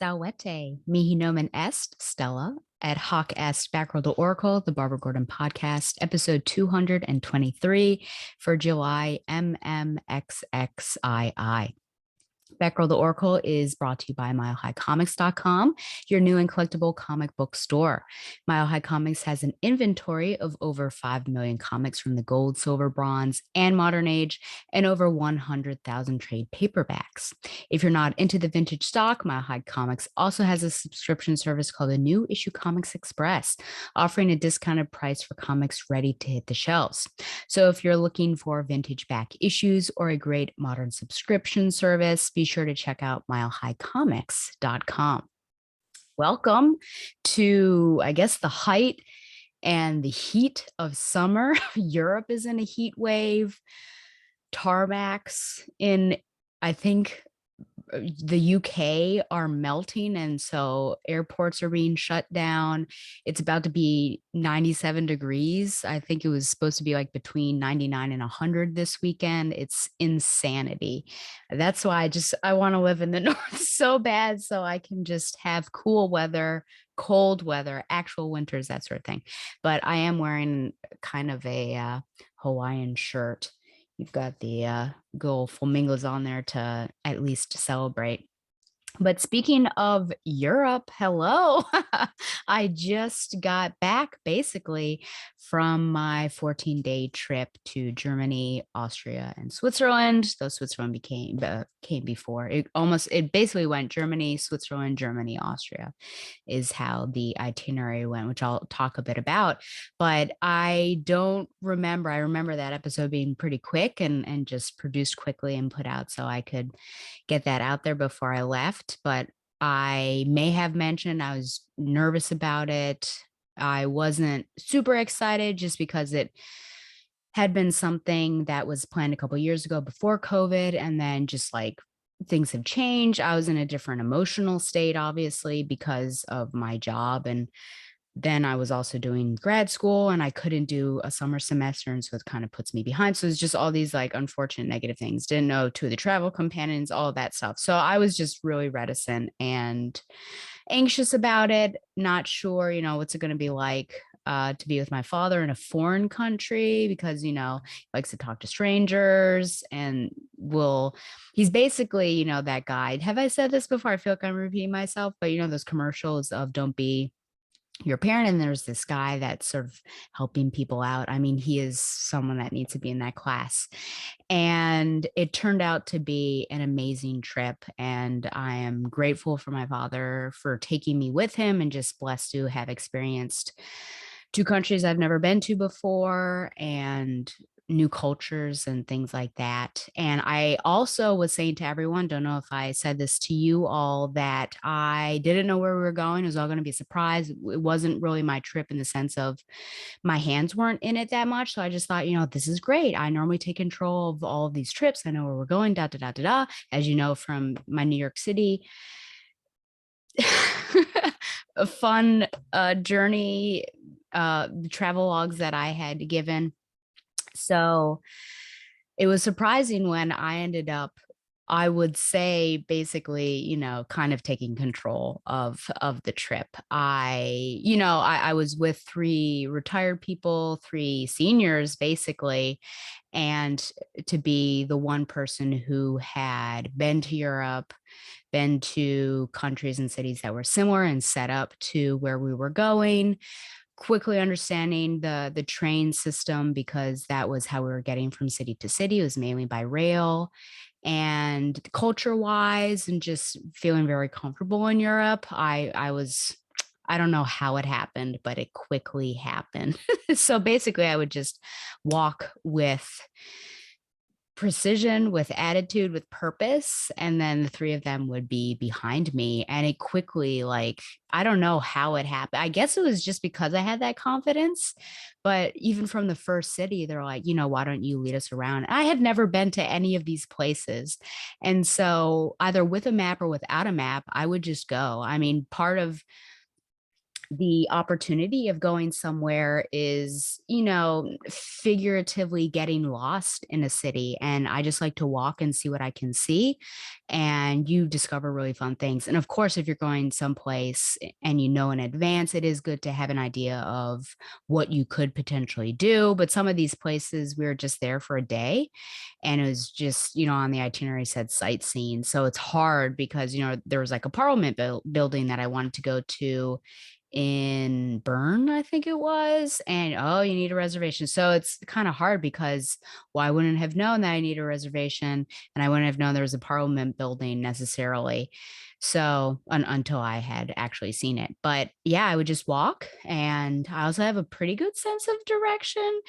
Salvete, mihi nomen est, Stella, et hoc est Batgirl the Oracle, the Barbara Gordon podcast, episode 223 for July MMXXII. Batgirl the Oracle is brought to you by MileHighComics.com, your new and collectible comic book store. Mile High Comics has an inventory of over 5 million comics from the gold, silver, bronze, and modern age, and over 100,000 trade paperbacks. If you're not into the vintage stock, Mile High Comics also has a subscription service called the New Issue Comics Express, offering a discounted price for comics ready to hit the shelves. So if you're looking for vintage back issues or a great modern subscription service, be sure to check out milehighcomics.com. Welcome to, I guess, the height and the heat of summer. Europe is in a heat wave. Tarmacs in, I think, the UK are melting, and so airports are being shut down. It's about to be 97 degrees. I think it was supposed to be like between 99 and 100 this weekend. It's insanity. That's why I want to live in the north so bad, so I can just have cool weather, cold weather, actual winters, that sort of thing. But I am wearing kind of a Hawaiian shirt. You've got the good old flamingos on there to at least celebrate. But speaking of Europe, hello. I just got back basically from my 14-day trip to Germany, Austria, and Switzerland. Though Switzerland came before. It basically went Germany, Switzerland, Germany, Austria is how the itinerary went, which I'll talk a bit about. But I don't remember. I remember that episode being pretty quick and just produced quickly and put out so I could get that out there before I left. But I may have mentioned I was nervous about it. I wasn't super excited just because it had been something that was planned a couple of years ago before COVID. And then just like things have changed. I was in a different emotional state, obviously, because of my job. And then I was also doing grad school and I couldn't do a summer semester. And so it kind of puts me behind. So it's just all these like unfortunate negative things. Didn't know two of the travel companions, all of that stuff. So I was just really reticent and anxious about it. Not sure, what's it going to be like to be with my father in a foreign country because, he likes to talk to strangers and he's basically, that guy. Have I said this before? I feel like I'm repeating myself, but those commercials of don't be your parent, and there's this guy that's sort of helping people out. I mean, he is someone that needs to be in that class. And it turned out to be an amazing trip. And I am grateful for my father for taking me with him and just blessed to have experienced two countries I've never been to before and new cultures and things like that. And I also was saying to everyone, don't know if I said this to you all, that I didn't know where we were going. It was all going to be a surprise. It wasn't really my trip in the sense of my hands weren't in it that much. So I just thought, this is great. I normally take control of all of these trips. I know where we're going, da, da, da, da, da. As you know, from my New York City a fun journey, the travel logs that I had given. So it was surprising when I ended up, I would say, basically, kind of taking control of the trip. I was with three retired people, three seniors, basically, and to be the one person who had been to Europe, been to countries and cities that were similar and set up to where we were going, quickly understanding the train system because that was how we were getting from city to city. It was mainly by rail, and culture wise and just feeling very comfortable in Europe. I don't know how it happened, but it quickly happened. So basically I would just walk with precision, with attitude, with purpose, and then the three of them would be behind me. And it quickly, like, I don't know how it happened. I guess it was just because I had that confidence. But even from the first city, they're like, why don't you lead us around? I had never been to any of these places. And so either with a map or without a map, I would just go. I mean, part of the opportunity of going somewhere is, you know, figuratively getting lost in a city. And I just like to walk and see what I can see. And you discover really fun things. And of course, if you're going someplace and you know in advance, it is good to have an idea of what you could potentially do. But some of these places, we were just there for a day and it was just, you know, on the itinerary said sightseeing. So it's hard because, you know, there was like a parliament building that I wanted to go to in Bern, I think it was. And oh, you need a reservation. So it's kind of hard because well, I wouldn't have known that I need a reservation and I wouldn't have known there was a parliament building necessarily. So until I had actually seen it. But yeah, I would just walk and I also have a pretty good sense of direction,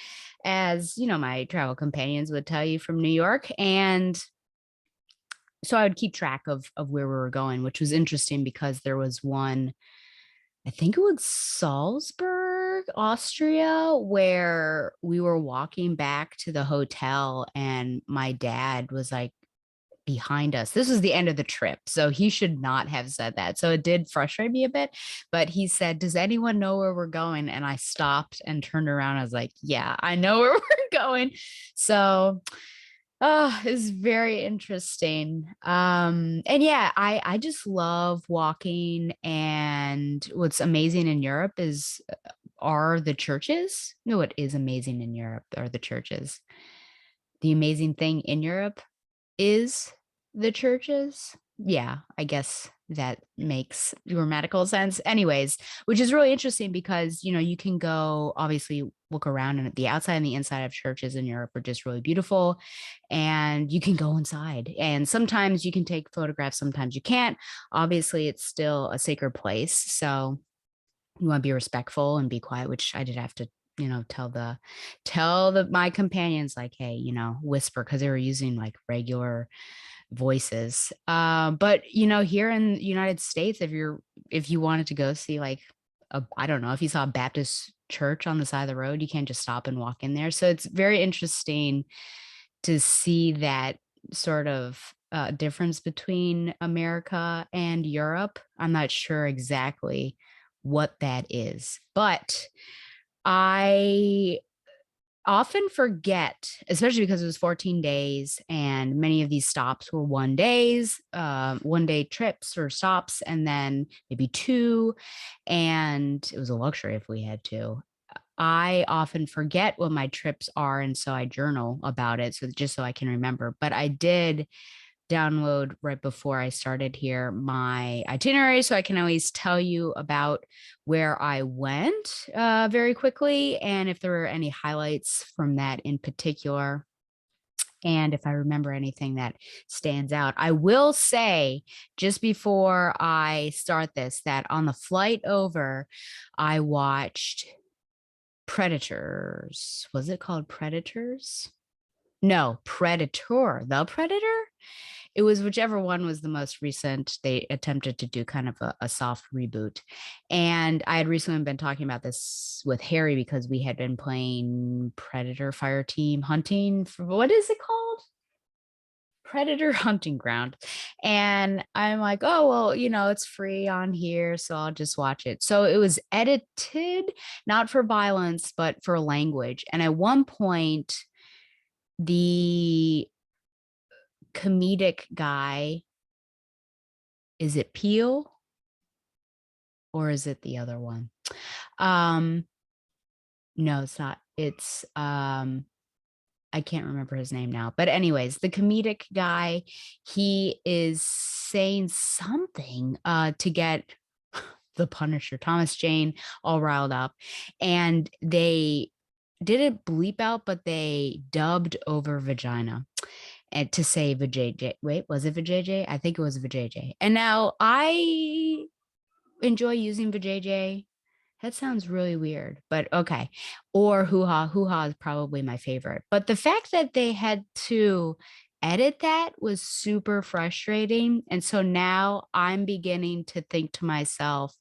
as you know, my travel companions would tell you from New York. And so I would keep track of where we were going, which was interesting because there was one, I think it was Salzburg, Austria, where we were walking back to the hotel and my dad was like behind us. This was the end of the trip. So he should not have said that. So it did frustrate me a bit, but he said, "Does anyone know where we're going?" And I stopped and turned around. I was like, "Yeah, I know where we're going." So oh, it's very interesting. And yeah, I just love walking. And what's amazing in Europe is are the churches. You know what is amazing in Europe are the churches. The amazing thing in Europe is the churches. Yeah, I guess that makes grammatical sense. Anyways, which is really interesting because, you know, you can go obviously look around and the outside and the inside of churches in Europe are just really beautiful. And you can go inside and sometimes you can take photographs, sometimes you can't. Obviously, it's still a sacred place. So you want to be respectful and be quiet, which I did have to, you know, tell the my companions like, hey, you know, whisper because they were using like regular voices. But you know, here in the United States, if you wanted to go see like I don't know, if you saw a Baptist church on the side of the road, you can't just stop and walk in there. So it's very interesting to see that sort of difference between America and Europe. I'm not sure exactly what that is, but I often forget, especially because it was 14 days and many of these stops were 1 days, 1 day trips or stops, and then maybe two. And it was a luxury if we had to. I often forget what my trips are. And so I journal about it. So just so I can remember. But I did download right before I started here my itinerary so I can always tell you about where I went very quickly and if there were any highlights from that in particular. And if I remember anything that stands out, I will say just before I start this that on the flight over, I watched Predators. Was it called Predators? No, Predator, the Predator. It was whichever one was the most recent. They attempted to do kind of a soft reboot. And I had recently been talking about this with Harry because we had been playing Predator Fire Team Hunting for what is it called? Predator Hunting Ground. And I'm like, oh, well, you know, it's free on here. So I'll just watch it. So it was edited, not for violence, but for language. And at one point, the comedic guy, is it Peel or is it the other one? Um, no, it's not. It's I can't remember his name now. But anyways, the comedic guy, he is saying something to get the Punisher, Thomas Jane, all riled up. And they didn't bleep out, but they dubbed over vagina and to say vajayjay. Wait, was it vajayjay? I think it was vajayjay. And now I enjoy using vajayjay. That sounds really weird, but okay. Or hoo ha. Hoo ha is probably my favorite. But the fact that they had to edit that was super frustrating. And so now I'm beginning to think to myself,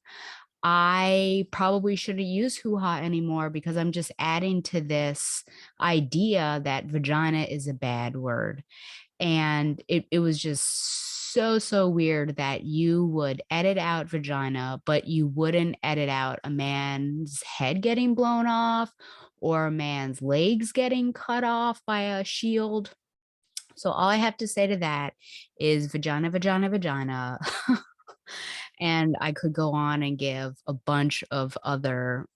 I probably shouldn't use hoo ha anymore because I'm just adding to this idea that vagina is a bad word. And it was just so weird that you would edit out vagina, but you wouldn't edit out a man's head getting blown off or a man's legs getting cut off by a shield. So all I have to say to that is vagina, vagina, vagina. And I could go on and give a bunch of other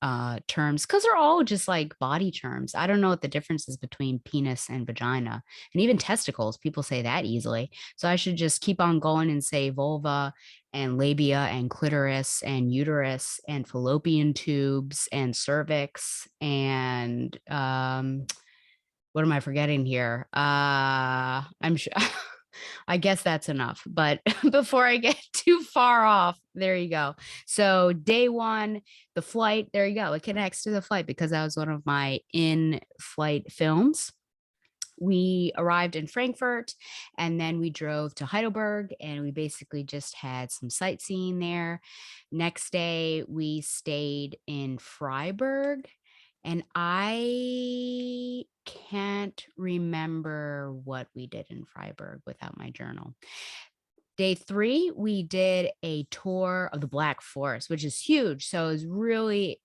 terms because they're all just like body terms. I don't know what the difference is between penis and vagina, and even testicles. People say that easily. So I should just keep on going and say vulva and labia and clitoris and uterus and fallopian tubes and cervix and what am I forgetting here? I'm sure. I guess that's enough. But before I get too far off, there you go. So day one, the flight, there you go. It connects to the flight because that was one of my in-flight films. We arrived in Frankfurt and then we drove to Heidelberg and we basically just had some sightseeing there. Next day, we stayed in Freiburg and I can't remember what we did in Freiburg without my journal. Day three, we did a tour of the Black Forest, which is huge. So it was really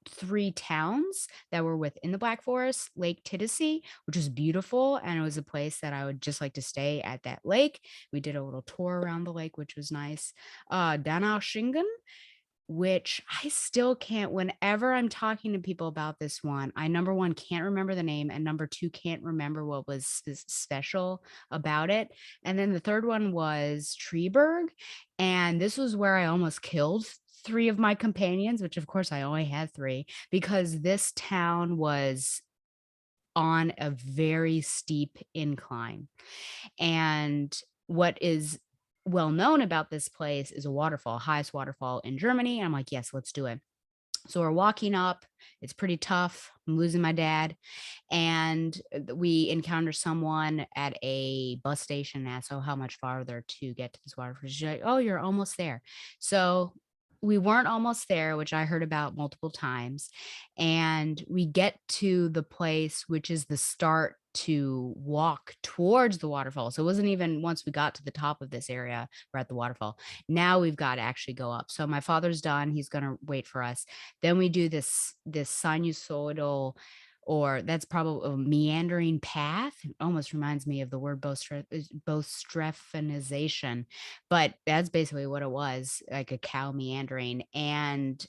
three towns that were within the Black Forest, Lake Titisee, which was beautiful. And it was a place that I would just like to stay at that lake. We did a little tour around the lake, which was nice. Danauschingen, which I still can't, whenever I'm talking to people about this one, I number one can't remember the name, and number two can't remember what was special about it. And then the third one was Treeberg, and this was where I almost killed three of my companions, which of course I only had three, because this town was on a very steep incline. And what is well known about this place is a waterfall, highest waterfall in Germany. And I'm like, yes, let's do it. So we're walking up. It's pretty tough. I'm losing my dad. And we encounter someone at a bus station and ask, oh, how much farther to get to this waterfall? She's like, oh, you're almost there. So we weren't almost there, which I heard about multiple times. And we get to the place, which is the start to walk towards the waterfall. So it wasn't even once we got to the top of this area, we're at the waterfall. Now we've got to actually go up. So my father's done. He's going to wait for us. Then we do this sinusoidal, or that's probably a meandering path. It almost reminds me of the word bostrephanization, but that's basically what it was, like a cow meandering. And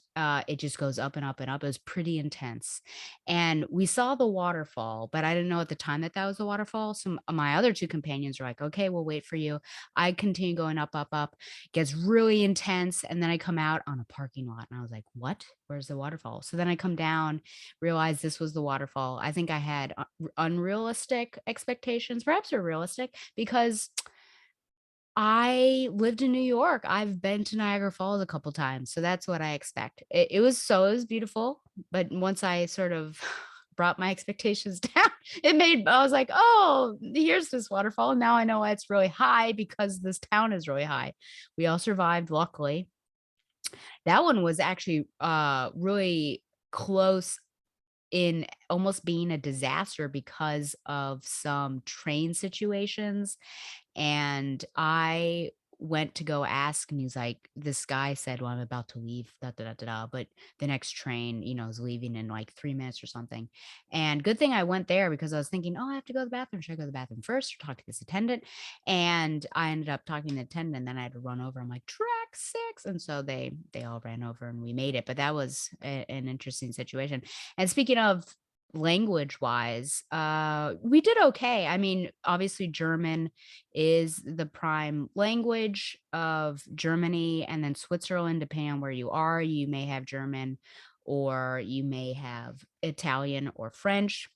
it just goes up and up and up. It was pretty intense. And we saw the waterfall, but I didn't know at the time that that was a waterfall. So my other two companions were like, okay, we'll wait for you. I continue going up, up, up. It gets really intense. And then I come out on a parking lot and I was like, what? Where's the waterfall? So then I come down, realize this was the waterfall. I think I had unrealistic expectations, perhaps they're realistic, because I lived in New York. I've been to Niagara Falls a couple times, so that's what I expect. It was beautiful, but once I sort of brought my expectations down, I was like, oh, here's this waterfall. Now I know why it's really high because this town is really high. We all survived, luckily. That one was actually really close in almost being a disaster because of some train situations. And I went to go ask, and he's like, this guy said, well, I'm about to leave, da, da, da, da, da, but the next train, is leaving in like 3 minutes or something. And good thing I went there because I was thinking, oh, I have to go to the bathroom. Should I go to the bathroom first or talk to this attendant? And I ended up talking to the attendant, and then I had to run over. I'm like, track 6. And so they all ran over and we made it. But that was an interesting situation. And speaking of language wise, we did okay. I mean, obviously German is the prime language of Germany, and then Switzerland, depending on where you are, you may have German or you may have Italian or French,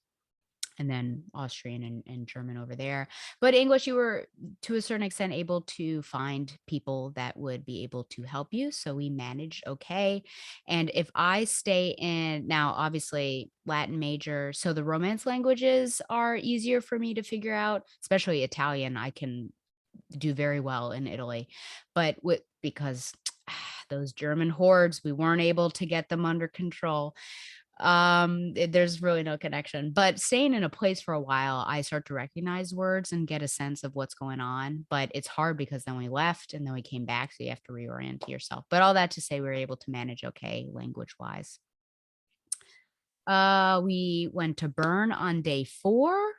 and then Austrian and German over there. But English, you were to a certain extent able to find people that would be able to help you. So we managed okay. And if I stay in now, obviously Latin major, so the Romance languages are easier for me to figure out, especially Italian. I can do very well in Italy, but because those German hordes, we weren't able to get them under control. There's really no connection, but staying in a place for a while, I start to recognize words and get a sense of what's going on, but it's hard because then we left and then we came back, so you have to reorient yourself. But all that to say we were able to manage okay language-wise. We went to Bern on day 4.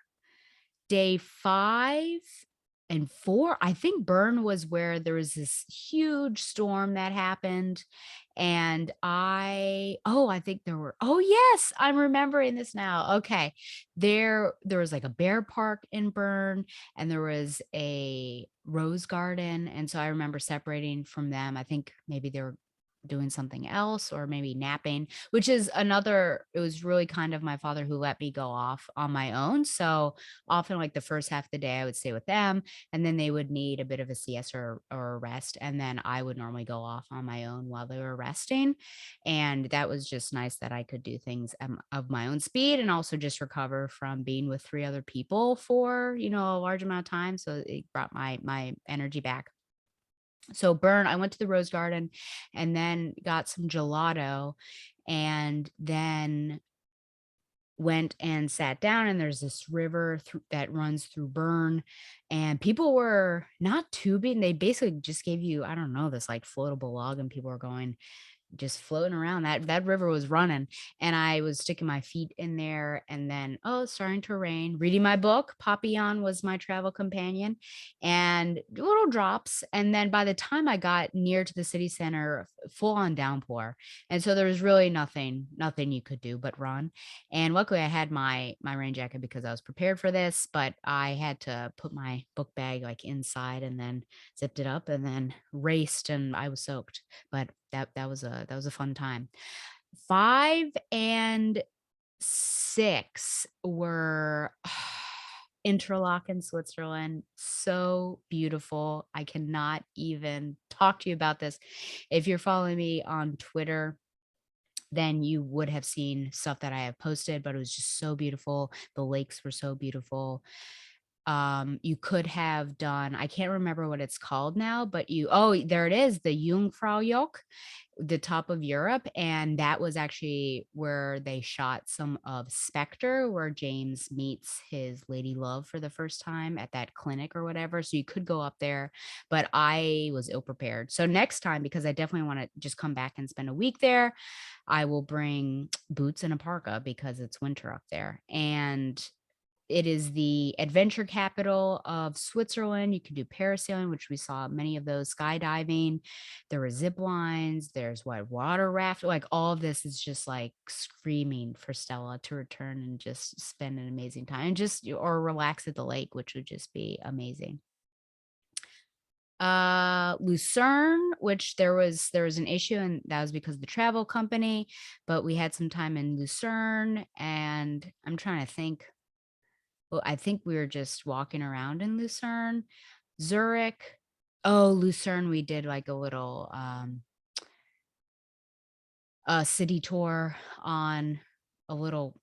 Day 5 and 4, I think Bern was where there was this huge storm that happened, and I think there were oh, yes, I'm remembering this now, okay. There was, like, a bear park in Bern, and there was a rose garden, and so I remember separating from them. I think maybe they were doing something else or maybe napping, which is another it was really kind of my father who let me go off on my own, so often like the first half of the day I would stay with them and then they would need a bit of a siesta or a rest and then I would normally go off on my own while they were resting. And that was just nice that I could do things of my own speed and also just recover from being with 3 other people for, a large amount of time. So it brought my energy back. So Bern, I went to the rose garden and then got some gelato and then went and sat down and there's this river that runs through Bern and people were not tubing. They basically just gave you, I don't know, this like floatable log and people were going just floating around. That river was running, and I was sticking my feet in there, and then, oh, it's starting to rain, reading my book. Papillon was my travel companion, and little drops, and then by the time I got near to the city center, full on downpour, and so there was really nothing you could do but run, and luckily, I had my rain jacket because I was prepared for this, but I had to put my book bag, like, inside and then zipped it up and then raced, and I was soaked, but that was a fun time. 5 and 6 were Interlaken, Switzerland, so beautiful. I cannot even talk to you about this. If you're following me on Twitter, then you would have seen stuff that I have posted, but it was just so beautiful. The lakes were so beautiful. You could have done I can't remember what it's called now, but there it is, the Jungfraujoch, the top of Europe, and that was actually where they shot some of Spectre, where James meets his lady love for the first time at that clinic or whatever, so you could go up there, but I was ill prepared. So next time, because I definitely wanna just come back and spend a week there, I will bring boots and a parka because it's winter up there, and it is the adventure capital of Switzerland. You can do parasailing, which we saw many of those, skydiving. There were zip lines. There's water raft. Like all of this is just like screaming for Stella to return and just spend an amazing time and just or relax at the lake, which would just be amazing. Lucerne, which there was an issue and that was because of the travel company, but we had some time in Lucerne and I'm trying to think. Well, I think we were just walking around in Lucerne. Zurich. Oh, Lucerne, we did like a little city tour on a little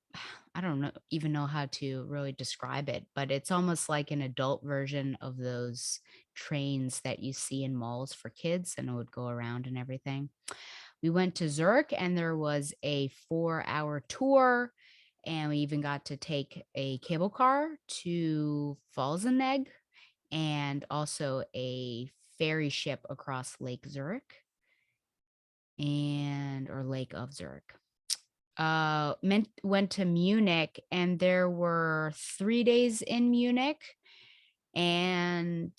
I don't know even know how to really describe it, but it's almost like an adult version of those trains that you see in malls for kids and it would go around and everything. We went to Zurich and there was a 4-hour tour and we even got to take a cable car to Falsenegg and also a ferry ship across Lake Zurich and or Lake of Zurich. Went to Munich and there were 3 days in Munich and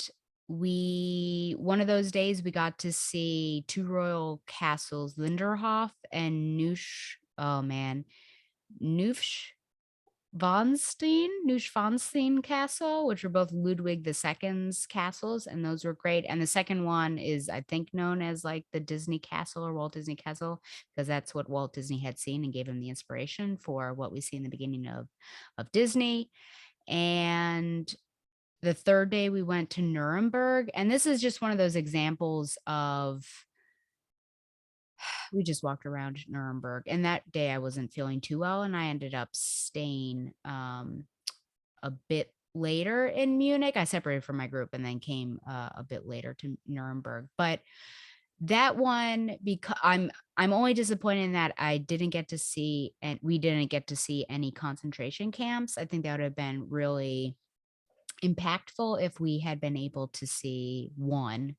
we one of those days we got to see 2 royal castles, Linderhof and Neuschwanstein Castle, which were both Ludwig II's castles, and those were great. And the second one is, I think, known as like the Disney Castle or Walt Disney Castle, because that's what Walt Disney had seen and gave him the inspiration for what we see in the beginning of Disney. And the third day we went to Nuremberg, and this is just one of those examples of we just walked around Nuremberg. And that day I wasn't feeling too well, and I ended up staying a bit later in Munich. I separated from my group and then came a bit later to Nuremberg. But That one, because I'm only disappointed in that I didn't get to see and we didn't get to see any concentration camps. I think that would have been really impactful if we had been able to see one.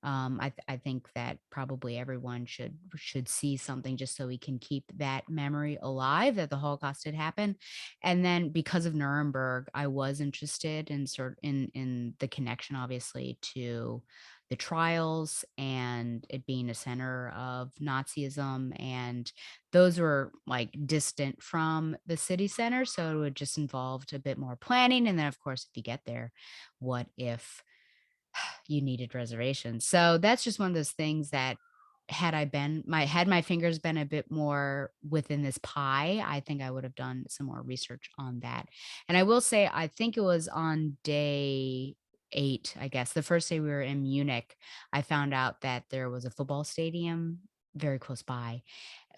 I think that probably everyone should see something just so we can keep that memory alive that the Holocaust did happen. And then because of Nuremberg, I was interested in in the connection, obviously, to the trials and it being a center of Nazism. And those were like distant from the city center. So it would just involved a bit more planning. And then, of course, if you get there, what if you needed reservations? So that's just one of those things that had my fingers been a bit more within this pie, I think I would have done some more research on that. And I will say, I think it was on day 8, I guess, the first day we were in Munich, I found out that there was a football stadium very close by,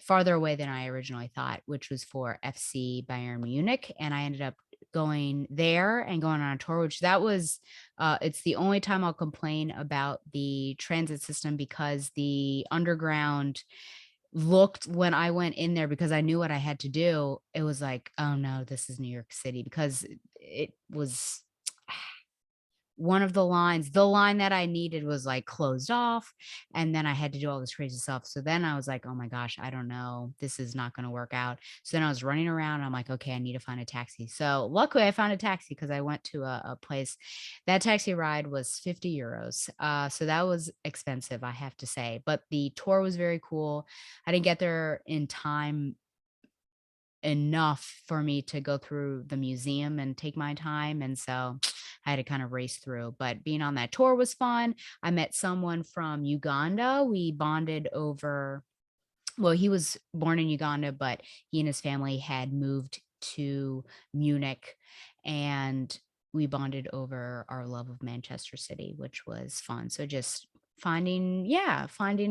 farther away than I originally thought, which was for FC Bayern Munich, and I ended up going there and going on a tour, which that was it's the only time I'll complain about the transit system because the underground looked when I went in there because I knew what I had to do, it was like, "Oh, no, this is New York City," because it was one of the line that I needed was, like, closed off, and then I had to do all this crazy stuff, so then I was like, "Oh my gosh, I don't know, this is not gonna work out." So then I was running around, I'm like, "Okay, I need to find a taxi." So, luckily, I found a taxi because I went to a place that taxi ride was 50 euros, so that was expensive, I have to say, but the tour was very cool. I didn't get there in time enough for me to go through the museum and take my time, and so I had to kind of race through, but being on that tour was fun. I met someone from Uganda. We bonded over well, he was born in Uganda, but he and his family had moved to Munich, and we bonded over our love of Manchester City, which was fun. So just finding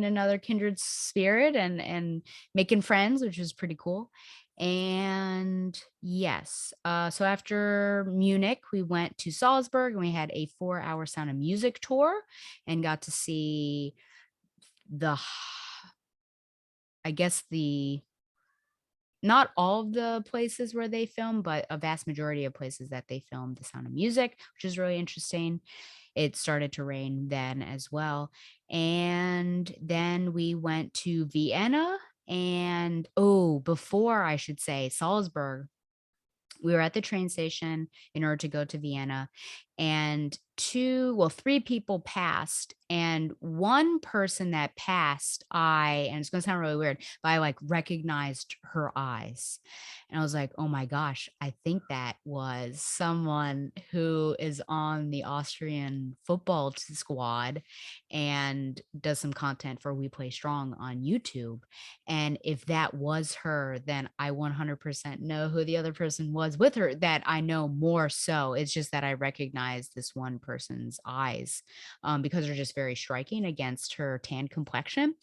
another kindred spirit and making friends, which was pretty cool. And yes, so after Munich, we went to Salzburg and we had a 4-hour Sound of Music tour and got to see the I guess the not all of the places where they filmed, but a vast majority of places that they filmed The Sound of Music, which is really interesting. It started to rain then as well. And then we went to Vienna and before I should say Salzburg, we were at the train station in order to go to Vienna, and 3 people passed, and one person that passed, and it's gonna sound really weird, but I, like, recognized her eyes, and I was like, "Oh my gosh, I think that was someone who is on the Austrian football squad and does some content for We Play Strong on YouTube." And if that was her, then I 100% know who the other person was with her that I know more so. It's just that I recognize this one person's eyes because they're just very striking against her tan complexion.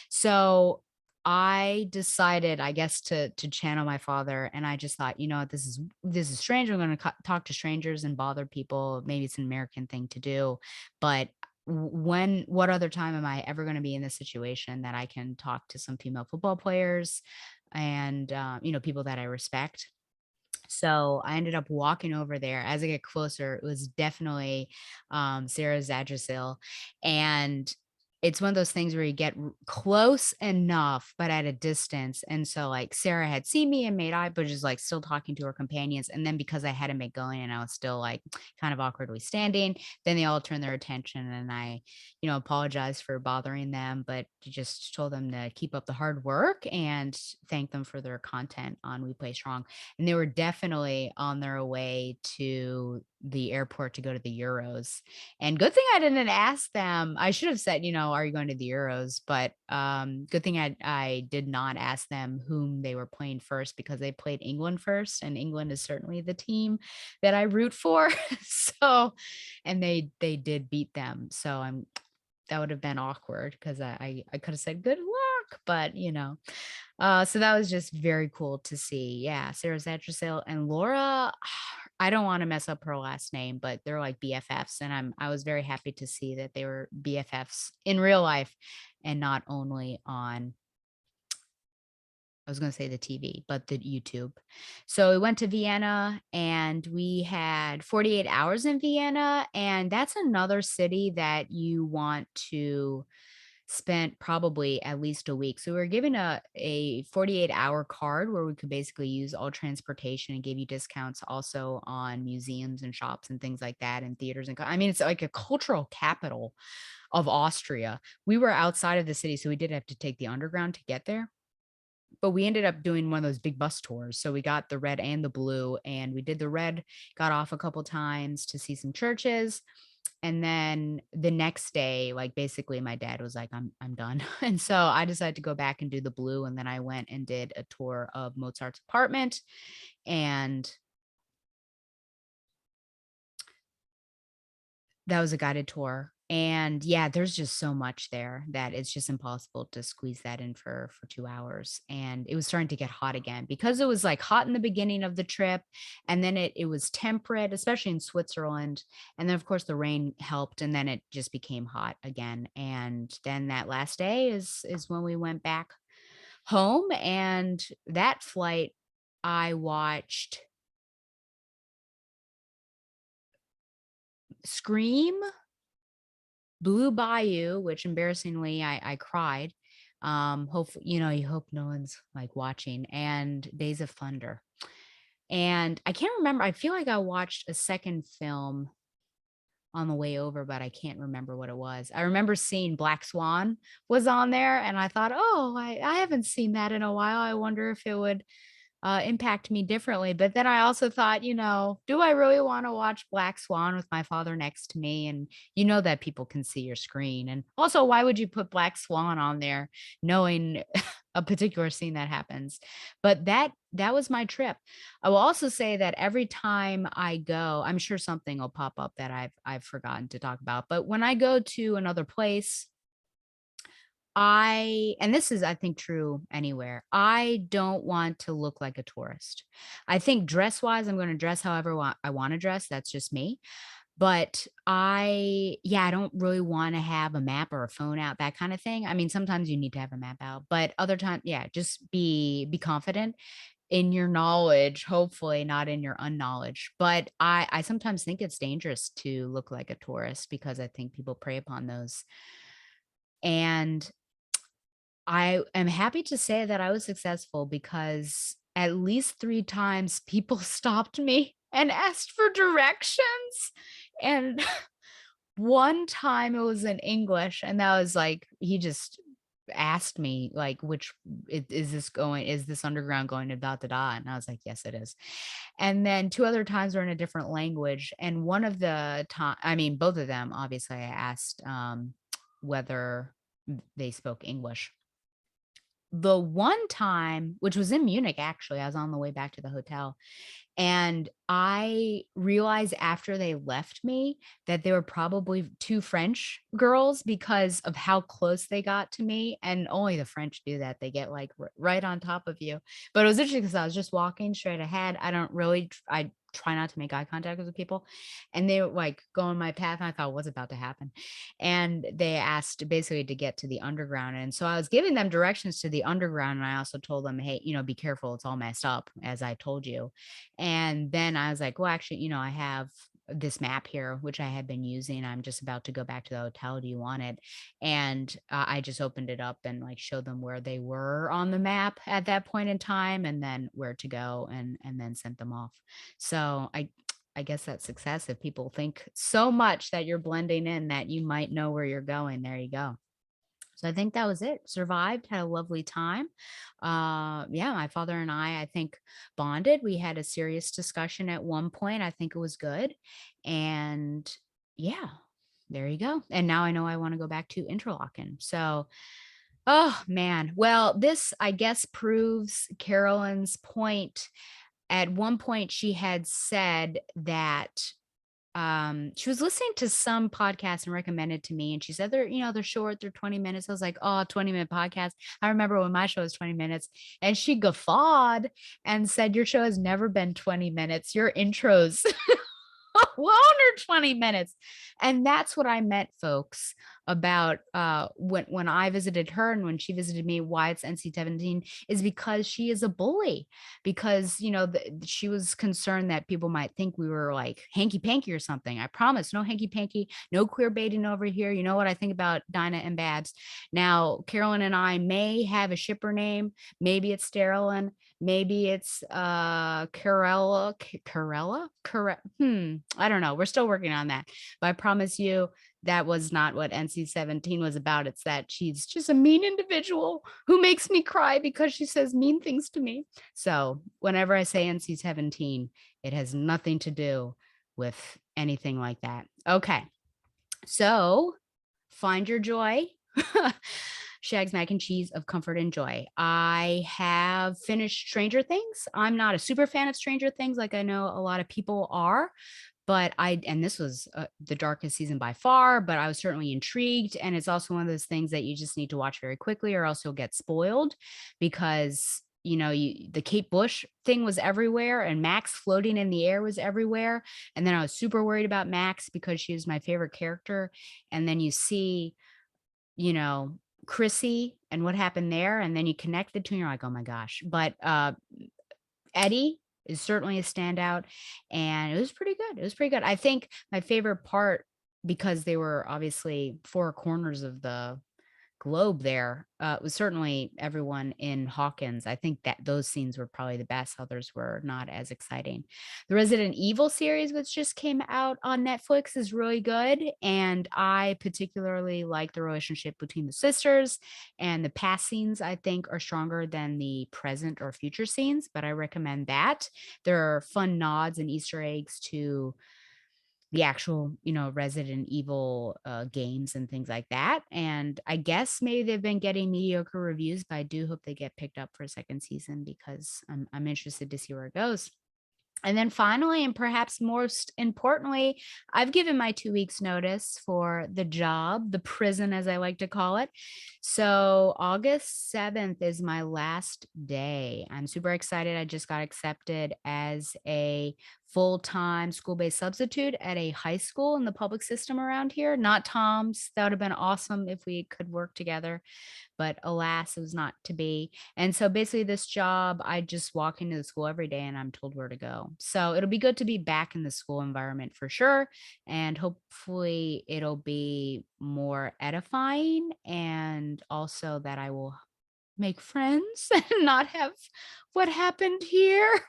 So I decided, I guess, to channel my father, and I just thought, you know what, this is strange. I'm going to talk to strangers and bother people. Maybe it's an American thing to do, but what other time am I ever going to be in this situation that I can talk to some female football players and people that I respect? So I ended up walking over there. As I get closer, it was definitely Sarah Zadrosil, and it's one of those things where you get close enough, but at a distance. And so, like, Sarah had seen me and made eye, but just like still talking to her companions. And then because I hadn't been going and I was still like kind of awkwardly standing, then they all turned their attention, and I, apologized for bothering them, but just told them to keep up the hard work and thank them for their content on We Play Strong. And they were definitely on their way to the airport to go to the Euros. And good thing I didn't ask them. I should have said, "Are you going to the Euros?" But good thing I did not ask them whom they were playing first because they played England first, and England is certainly the team that I root for. So, and they did beat them. So that would have been awkward because I could have said good luck, but So that was just very cool to see. Yeah, Sarah Zatracil and Laura. I don't want to mess up her last name, but they're like BFFs, and I was very happy to see that they were BFFs in real life and not only on, I was going to say the TV, but the YouTube. So we went to Vienna and we had 48 hours in Vienna. And that's another city that you want to spend probably at least a week. So we were given a 48-hour card where we could basically use all transportation and gave you discounts also on museums and shops and things like that and theaters. And I mean, it's like a cultural capital of Austria. We were outside of the city, so we did have to take the underground to get there, but we ended up doing one of those big bus tours. So we got the red and the blue, and we did the red, got off a couple times to see some churches. And then the next day, like basically my dad was like, I'm done. And so I decided to go back and do the blue. And then I went and did a tour of Mozart's apartment. And that was a guided tour. And yeah, there's just so much there that it's just impossible to squeeze that in for 2 hours. And it was starting to get hot again because it was like hot in the beginning of the trip, and then it was temperate, especially in Switzerland. And then of course the rain helped, and then it just became hot again. And then that last day is when we went back home. And that flight I watched Scream, Blue Bayou, which embarrassingly I cried. Hopefully, you hope no one's like watching, and Days of Thunder. And I can't remember. I feel like I watched a second film on the way over, but I can't remember what it was. I remember seeing Black Swan was on there, and I thought, oh, I haven't seen that in a while. I wonder if it would impact me differently. But then I also thought, do I really want to watch Black Swan with my father next to me? And you know that people can see your screen. And also, why would you put Black Swan on there knowing a particular scene that happens? But that was my trip. I will also say that every time I go, I'm sure something will pop up that I've forgotten to talk about. But when I go to another place, and this is, I think, true anywhere. I don't want to look like a tourist. I think dress-wise, I'm gonna dress however I wanna dress, that's just me. But I don't really wanna have a map or a phone out, that kinda thing. I mean, sometimes you need to have a map out, but other time, yeah, just be confident in your knowledge, hopefully not in your unknowledge. But I sometimes think it's dangerous to look like a tourist because I think people prey upon those. And I am happy to say that I was successful because at least 3 times people stopped me and asked for directions, and one time it was in English, and that was like he just asked me, like, "Which is this underground going to da da da?" And I was like, "Yes, it is." And then 2 other times were in a different language, and one of the time, I mean, both of them, obviously, I asked, whether they spoke English. The one time, which was in Munich, actually, I was on the way back to the hotel, and I realized after they left me that they were probably 2 French girls because of how close they got to me, and only the French do that, they get, like, right on top of you. But it was interesting because I was just walking straight ahead. I try not to make eye contact with the people, and they were, like, going my path, and I thought, "What's about to happen?" And they asked basically to get to the underground, and so I was giving them directions to the underground, and I also told them, "Hey, be careful, it's all messed up, as I told you." And then I was like, well, actually, I have this map here, which I had been using. I'm just about to go back to the hotel. Do you want it? And I just opened it up and like showed them where they were on the map at that point in time, and then where to go, and then sent them off. So I guess that's success. If people think so much that you're blending in that you might know where you're going, there you go. So I think that was it. Survived, had a lovely time. Yeah, my father and I think, bonded. We had a serious discussion at one point. I think it was good. And yeah, there you go. And now I know I want to go back to Interlaken. So, oh man. Well, this, I guess, proves Carolyn's point. At one point, she had said that she was listening to some podcast and recommended to me, and she said they're short, they're 20 minutes. I was like, oh, 20-minute podcast. I remember when my show was 20 minutes, and she guffawed and said, your show has never been 20 minutes. Your intros well under 20 minutes. And that's what I meant, folks, about when I visited her and when she visited me, why it's NC-17 is because she is a bully. Because, she was concerned that people might think we were like hanky panky or something. I promise, no hanky panky, no queer baiting over here. You know what I think about Dinah and Babs. Now, Carolyn and I may have a shipper name. Maybe it's Sterilyn. Maybe it's Carella. I don't know. We're still working on that. But I promise you that was not what NC-17 was about. It's that she's just a mean individual who makes me cry because she says mean things to me. So whenever I say NC-17, it has nothing to do with anything like that. Okay. So find your joy. Shag's mac and cheese of comfort and joy. I have finished Stranger Things. I'm not a super fan of Stranger Things like I know a lot of people are, but this was the darkest season by far, but I was certainly intrigued. And it's also one of those things that you just need to watch very quickly or else you'll get spoiled because the Kate Bush thing was everywhere and Max floating in the air was everywhere. And then I was super worried about Max because she was my favorite character. And then you see, Chrissy and what happened there, and then you connect the two and you're like, oh my gosh. But Eddie is certainly a standout, and it was pretty good. I think my favorite part, because they were obviously four corners of the globe there, was certainly everyone in Hawkins. I think that those scenes were probably the best. Others were not as exciting. The Resident Evil series, which just came out on Netflix, is really good. And I particularly like the relationship between the sisters, and the past scenes, I think, are stronger than the present or future scenes, but I recommend that. There are fun nods and Easter eggs to the actual, Resident Evil games and things like that. And I guess maybe they've been getting mediocre reviews, but I do hope they get picked up for a second season because I'm interested to see where it goes. And then finally, and perhaps most importantly, I've given my 2 weeks notice for the job, the prison, as I like to call it. So August 7th is my last day. I'm super excited. I just got accepted as a full-time school-based substitute at a high school in the public system around here. Not Tom's. That would have been awesome if we could work together, but alas, it was not to be. And so basically this job, I just walk into the school every day and I'm told where to go. So it'll be good to be back in the school environment for sure. And hopefully it'll be more edifying, and also that I will make friends and not have what happened here.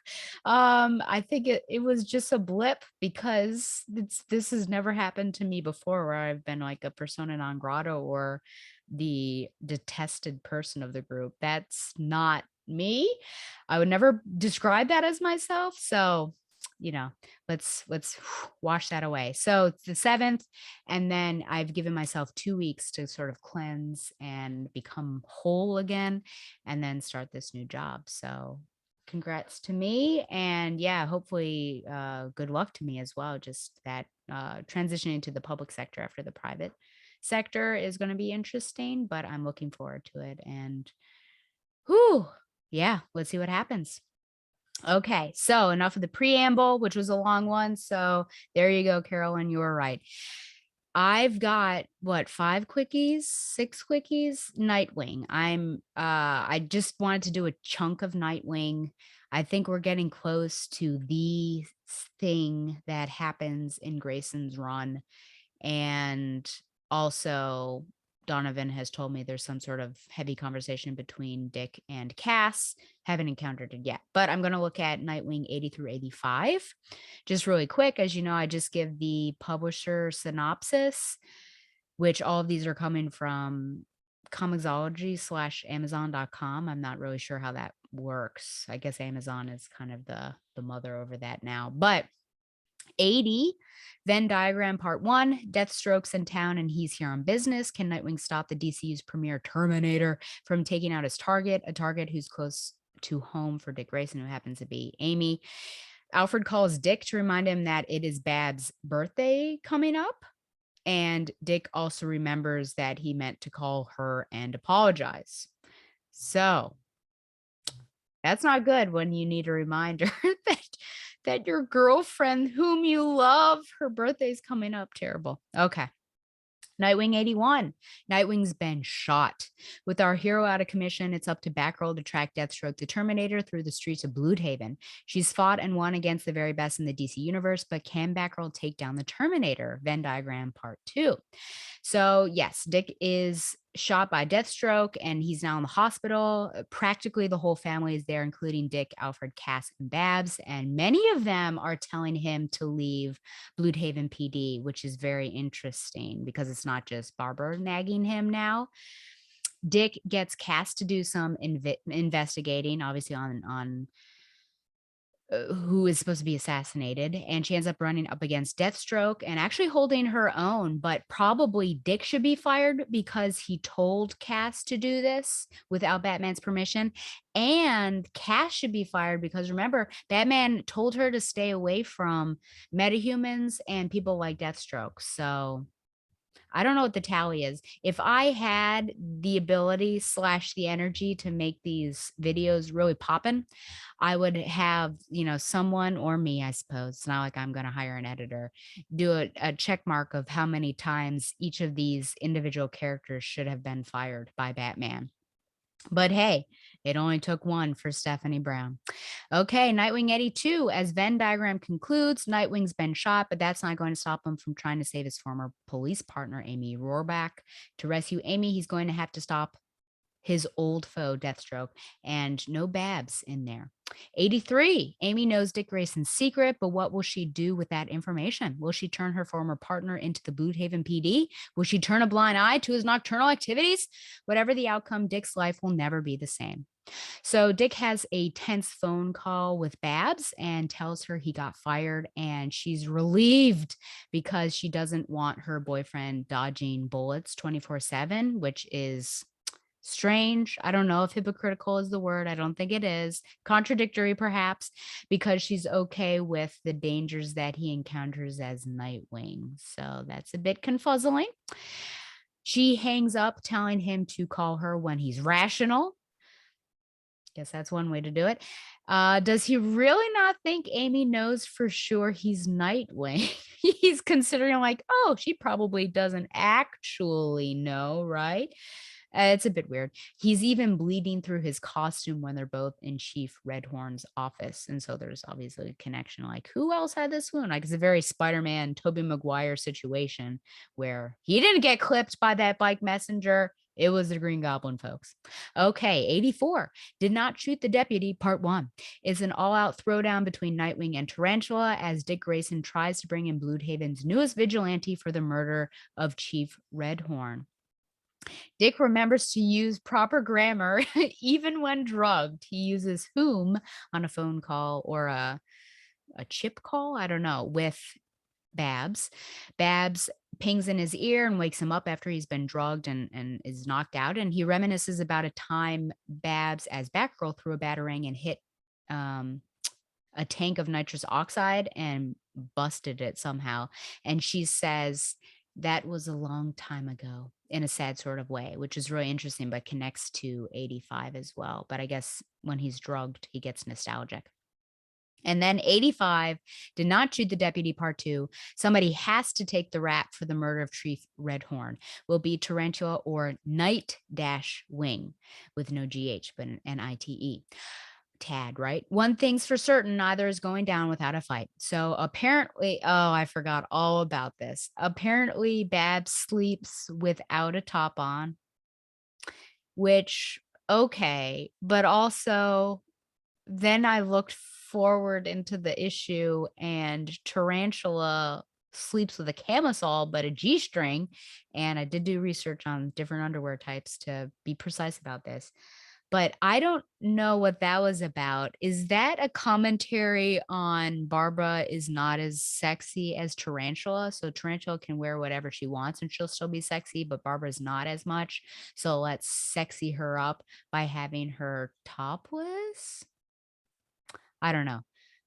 I think it was just a blip because this has never happened to me before, where I've been like a persona non grata or the detested person of the group. That's not me. I would never describe that as myself. So, let's wash that away. So it's the 7th, and then I've given myself 2 weeks to sort of cleanse and become whole again, and then start this new job. So congrats to me, and yeah, hopefully good luck to me as well. Just that transitioning to the public sector after the private sector is going to be interesting, but I'm looking forward to it. And yeah, let's see what happens. Okay, so enough of the preamble, which was a long one. So there you go, Carolyn, you were right. I've got 5 quickies, 6 quickies. Nightwing. I just wanted to do a chunk of Nightwing. I think we're getting close to the thing that happens in Grayson's run. And also, Donovan has told me there's some sort of heavy conversation between Dick and Cass. Haven't encountered it yet, but I'm going to look at Nightwing 80 through 85. Just really quick, as you know, I just give the publisher synopsis, which all of these are coming from Comixology/Amazon.com. I'm not really sure how that works. I guess Amazon is kind of the mother over that now, but 80, Venn diagram part 1, Deathstroke's in town and he's here on business. Can Nightwing stop the DCU's premier Terminator from taking out his target, a target who's close to home for Dick Grayson, who happens to be Amy? Alfred calls Dick to remind him that it is Bab's birthday coming up. And Dick also remembers that he meant to call her and apologize. So that's not good when you need a reminder that your girlfriend, whom you love, her birthday's coming up. Terrible. Okay. Nightwing 81. Nightwing's been shot. With our hero out of commission, it's up to Batgirl to track Deathstroke the Terminator through the streets of Bloodhaven. She's fought and won against the very best in the DC universe, but can Batgirl take down the Terminator? Venn diagram part 2. So, yes, Dick is shot by Deathstroke and he's now in the hospital. Practically the whole family is there, including Dick, Alfred, Cass, and Babs. And many of them are telling him to leave Bloodhaven PD, which is very interesting because it's not just Barbara nagging him now. Dick gets Cass to do some investigating, obviously on who is supposed to be assassinated, and she ends up running up against Deathstroke and actually holding her own, but probably Dick should be fired because he told Cass to do this without Batman's permission, and Cass should be fired because remember, Batman told her to stay away from metahumans and people like Deathstroke. So I don't know what the tally is. If I had the ability / the energy to make these videos really poppin', I would have, someone or me, I suppose. It's not like I'm going to hire an editor, do a check mark of how many times each of these individual characters should have been fired by Batman. But hey, it only took one for Stephanie Brown. Okay, Nightwing 82. As Venn diagram concludes, Nightwing's been shot, but that's not going to stop him from trying to save his former police partner, Amy Rohrback. To rescue Amy, he's going to have to stop his old foe, Deathstroke, and no Babs in there. 83. Amy knows Dick Grayson's secret, but what will she do with that information? Will she turn her former partner into the Bloodhaven PD? Will she turn a blind eye to his nocturnal activities? Whatever the outcome, Dick's life will never be the same. So Dick has a tense phone call with Babs and tells her he got fired, and she's relieved because she doesn't want her boyfriend dodging bullets 24/7, which is strange. I don't know if hypocritical is the word. I don't think it is. Contradictory, perhaps, because she's okay with the dangers that he encounters as Nightwing. So that's a bit confuzzling. She hangs up, telling him to call her when he's rational. Guess that's one way to do it. Does he really not think Amy knows for sure he's Nightwing? He's considering like, oh, she probably doesn't actually know, right? It's a bit weird. He's even bleeding through his costume when they're both in Chief Redhorn's office. And so there's obviously a connection. Like, who else had this wound? Like, it's a very Spider-Man, Tobey Maguire situation where he didn't get clipped by that bike messenger. It was the Green Goblin, folks. Okay, 84. Did not shoot the deputy, part 1. Is an all-out throwdown between Nightwing and Tarantula as Dick Grayson tries to bring in Bloodhaven's newest vigilante for the murder of Chief Redhorn. Dick remembers to use proper grammar even when drugged. He uses whom on a phone call or a chip call, I don't know, with Babs. Babs pings in his ear and wakes him up after he's been drugged and is knocked out. And he reminisces about a time Babs, as Batgirl, threw a batarang and hit a tank of nitrous oxide and busted it somehow. And she says, that was a long time ago, in a sad sort of way, which is really interesting, but connects to 85 as well. But I guess when he's drugged, he gets nostalgic. And then 85, did not shoot the deputy, part 2. Somebody has to take the rap for the murder of Chief Redhorn. Will be Tarantula or Night-Wing with no GH, but an NITE. Tad, right? One thing's for certain, neither is going down without a fight. So apparently, oh, I forgot all about this. Apparently, Babs sleeps without a top on, which, okay, but also then I looked forward into the issue and Tarantula sleeps with a camisole but a G-string, and I did do research on different underwear types to be precise about this. But I don't know what that was about. Is that a commentary on Barbara is not as sexy as Tarantula? So Tarantula can wear whatever she wants and she'll still be sexy, but Barbara's not as much. So let's sexy her up by having her topless. I don't know.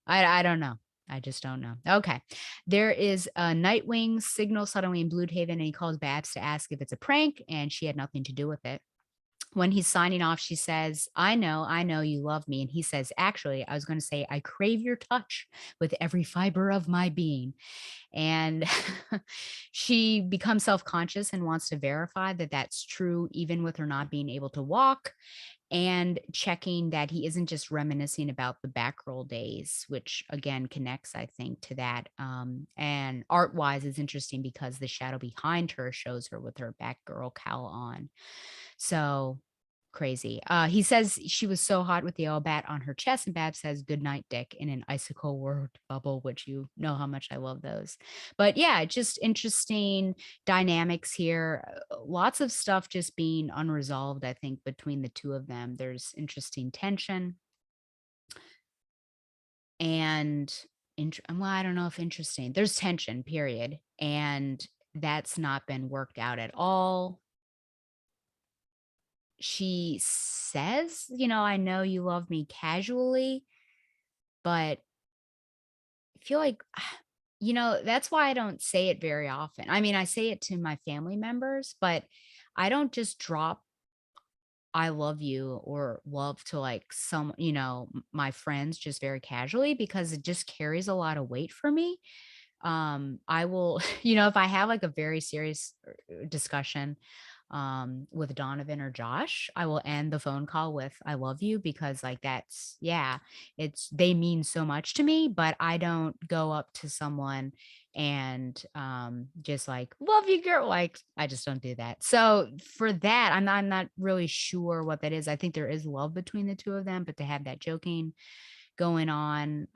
I don't know. I just don't know. Okay. There is a Nightwing signal suddenly in Bloodhaven, and he calls Babs to ask if it's a prank, and she had nothing to do with it. When he's signing off, she says, I know you love me. And he says, actually, I was going to say, I crave your touch with every fiber of my being. And she becomes self conscious and wants to verify that that's true, even with her not being able to walk, and checking that he isn't just reminiscing about the Batgirl days, which again connects, I think, to that. And art wise, is interesting because the shadow behind her shows her with her Batgirl cowl on. So crazy. He says she was so hot with the yellow bat on her chest, and Bab says, "Good night, Dick," in an icicle word bubble, which you know how much I love those. But yeah, just interesting dynamics here. Lots of stuff just being unresolved, I think, between the two of them. There's interesting tension and well, I don't know if interesting. There's tension, period. And that's not been worked out at all. She says, "I know you love me," casually, but I feel like, that's why I don't say it very often. I mean, I say it to my family members, but I don't just drop "I love you" or love to like my friends just very casually, because it just carries a lot of weight for me. I will if I have like a very serious discussion with Donovan or Josh, I will end the phone call with "I love you," because like that's, yeah, they mean so much to me, but I don't go up to someone and just like "love you, girl," like I just don't do that. So for that, I'm not really sure what that is. I think there is love between the two of them, but to have that joking going on,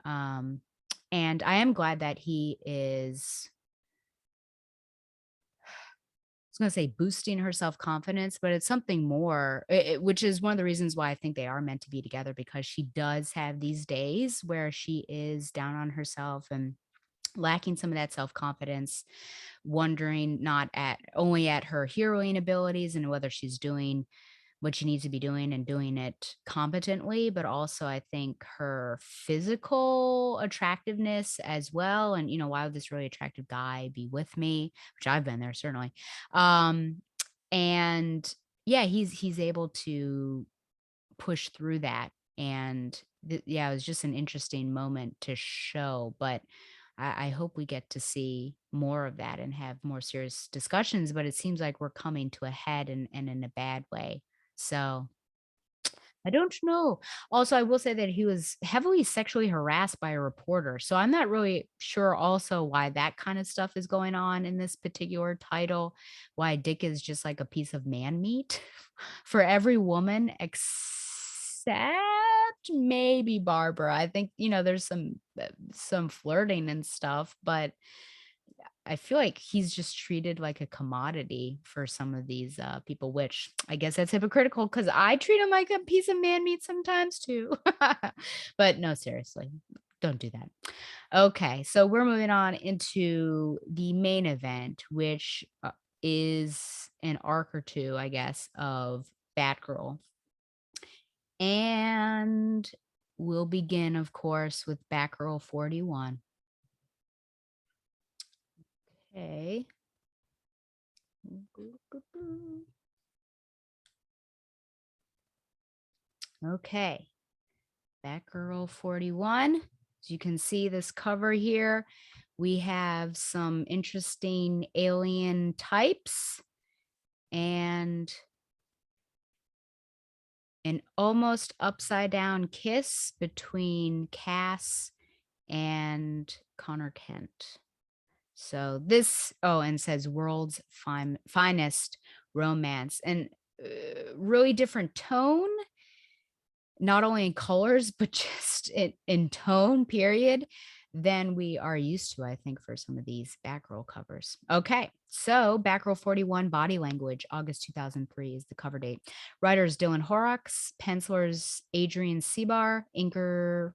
and I am glad that he is, I was gonna say, boosting her self-confidence, but it's something more, which is one of the reasons why I think they are meant to be together, because she does have these days where she is down on herself and lacking some of that self-confidence, wondering not at only at her heroing abilities and whether she's doing what she needs to be doing and doing it competently, but also I think her physical attractiveness as well. And, why would this really attractive guy be with me? Which I've been there, certainly. Um, and yeah, he's able to push through that. And yeah, it was just an interesting moment to show, but I hope we get to see more of that and have more serious discussions. But it seems like we're coming to a head, and in a bad way. So I don't know. Also, I will say that he was heavily sexually harassed by a reporter. So I'm not really sure also why that kind of stuff is going on in this particular title, why Dick is just like a piece of man meat for every woman except maybe Barbara. I think, there's some flirting and stuff, but I feel like he's just treated like a commodity for some of these people, which I guess that's hypocritical because I treat him like a piece of man meat sometimes too. But no, seriously, don't do that. Okay, so we're moving on into the main event, which is an arc or two, I guess, of Batgirl. And we'll begin, of course, with Batgirl 41. Okay. Okay. Batgirl 41. As you can see this cover here, we have some interesting alien types and an almost upside down kiss between Cass and Connor Kent. So this, and says world's finest romance, and really different tone, not only in colors, but just in tone, period, than we are used to, I think, for some of these Batgirl covers. Okay, so Batgirl 41 Body Language, August 2003 is the cover date. Writers Dylan Horrocks, pencilers Adrian Sebar, inker,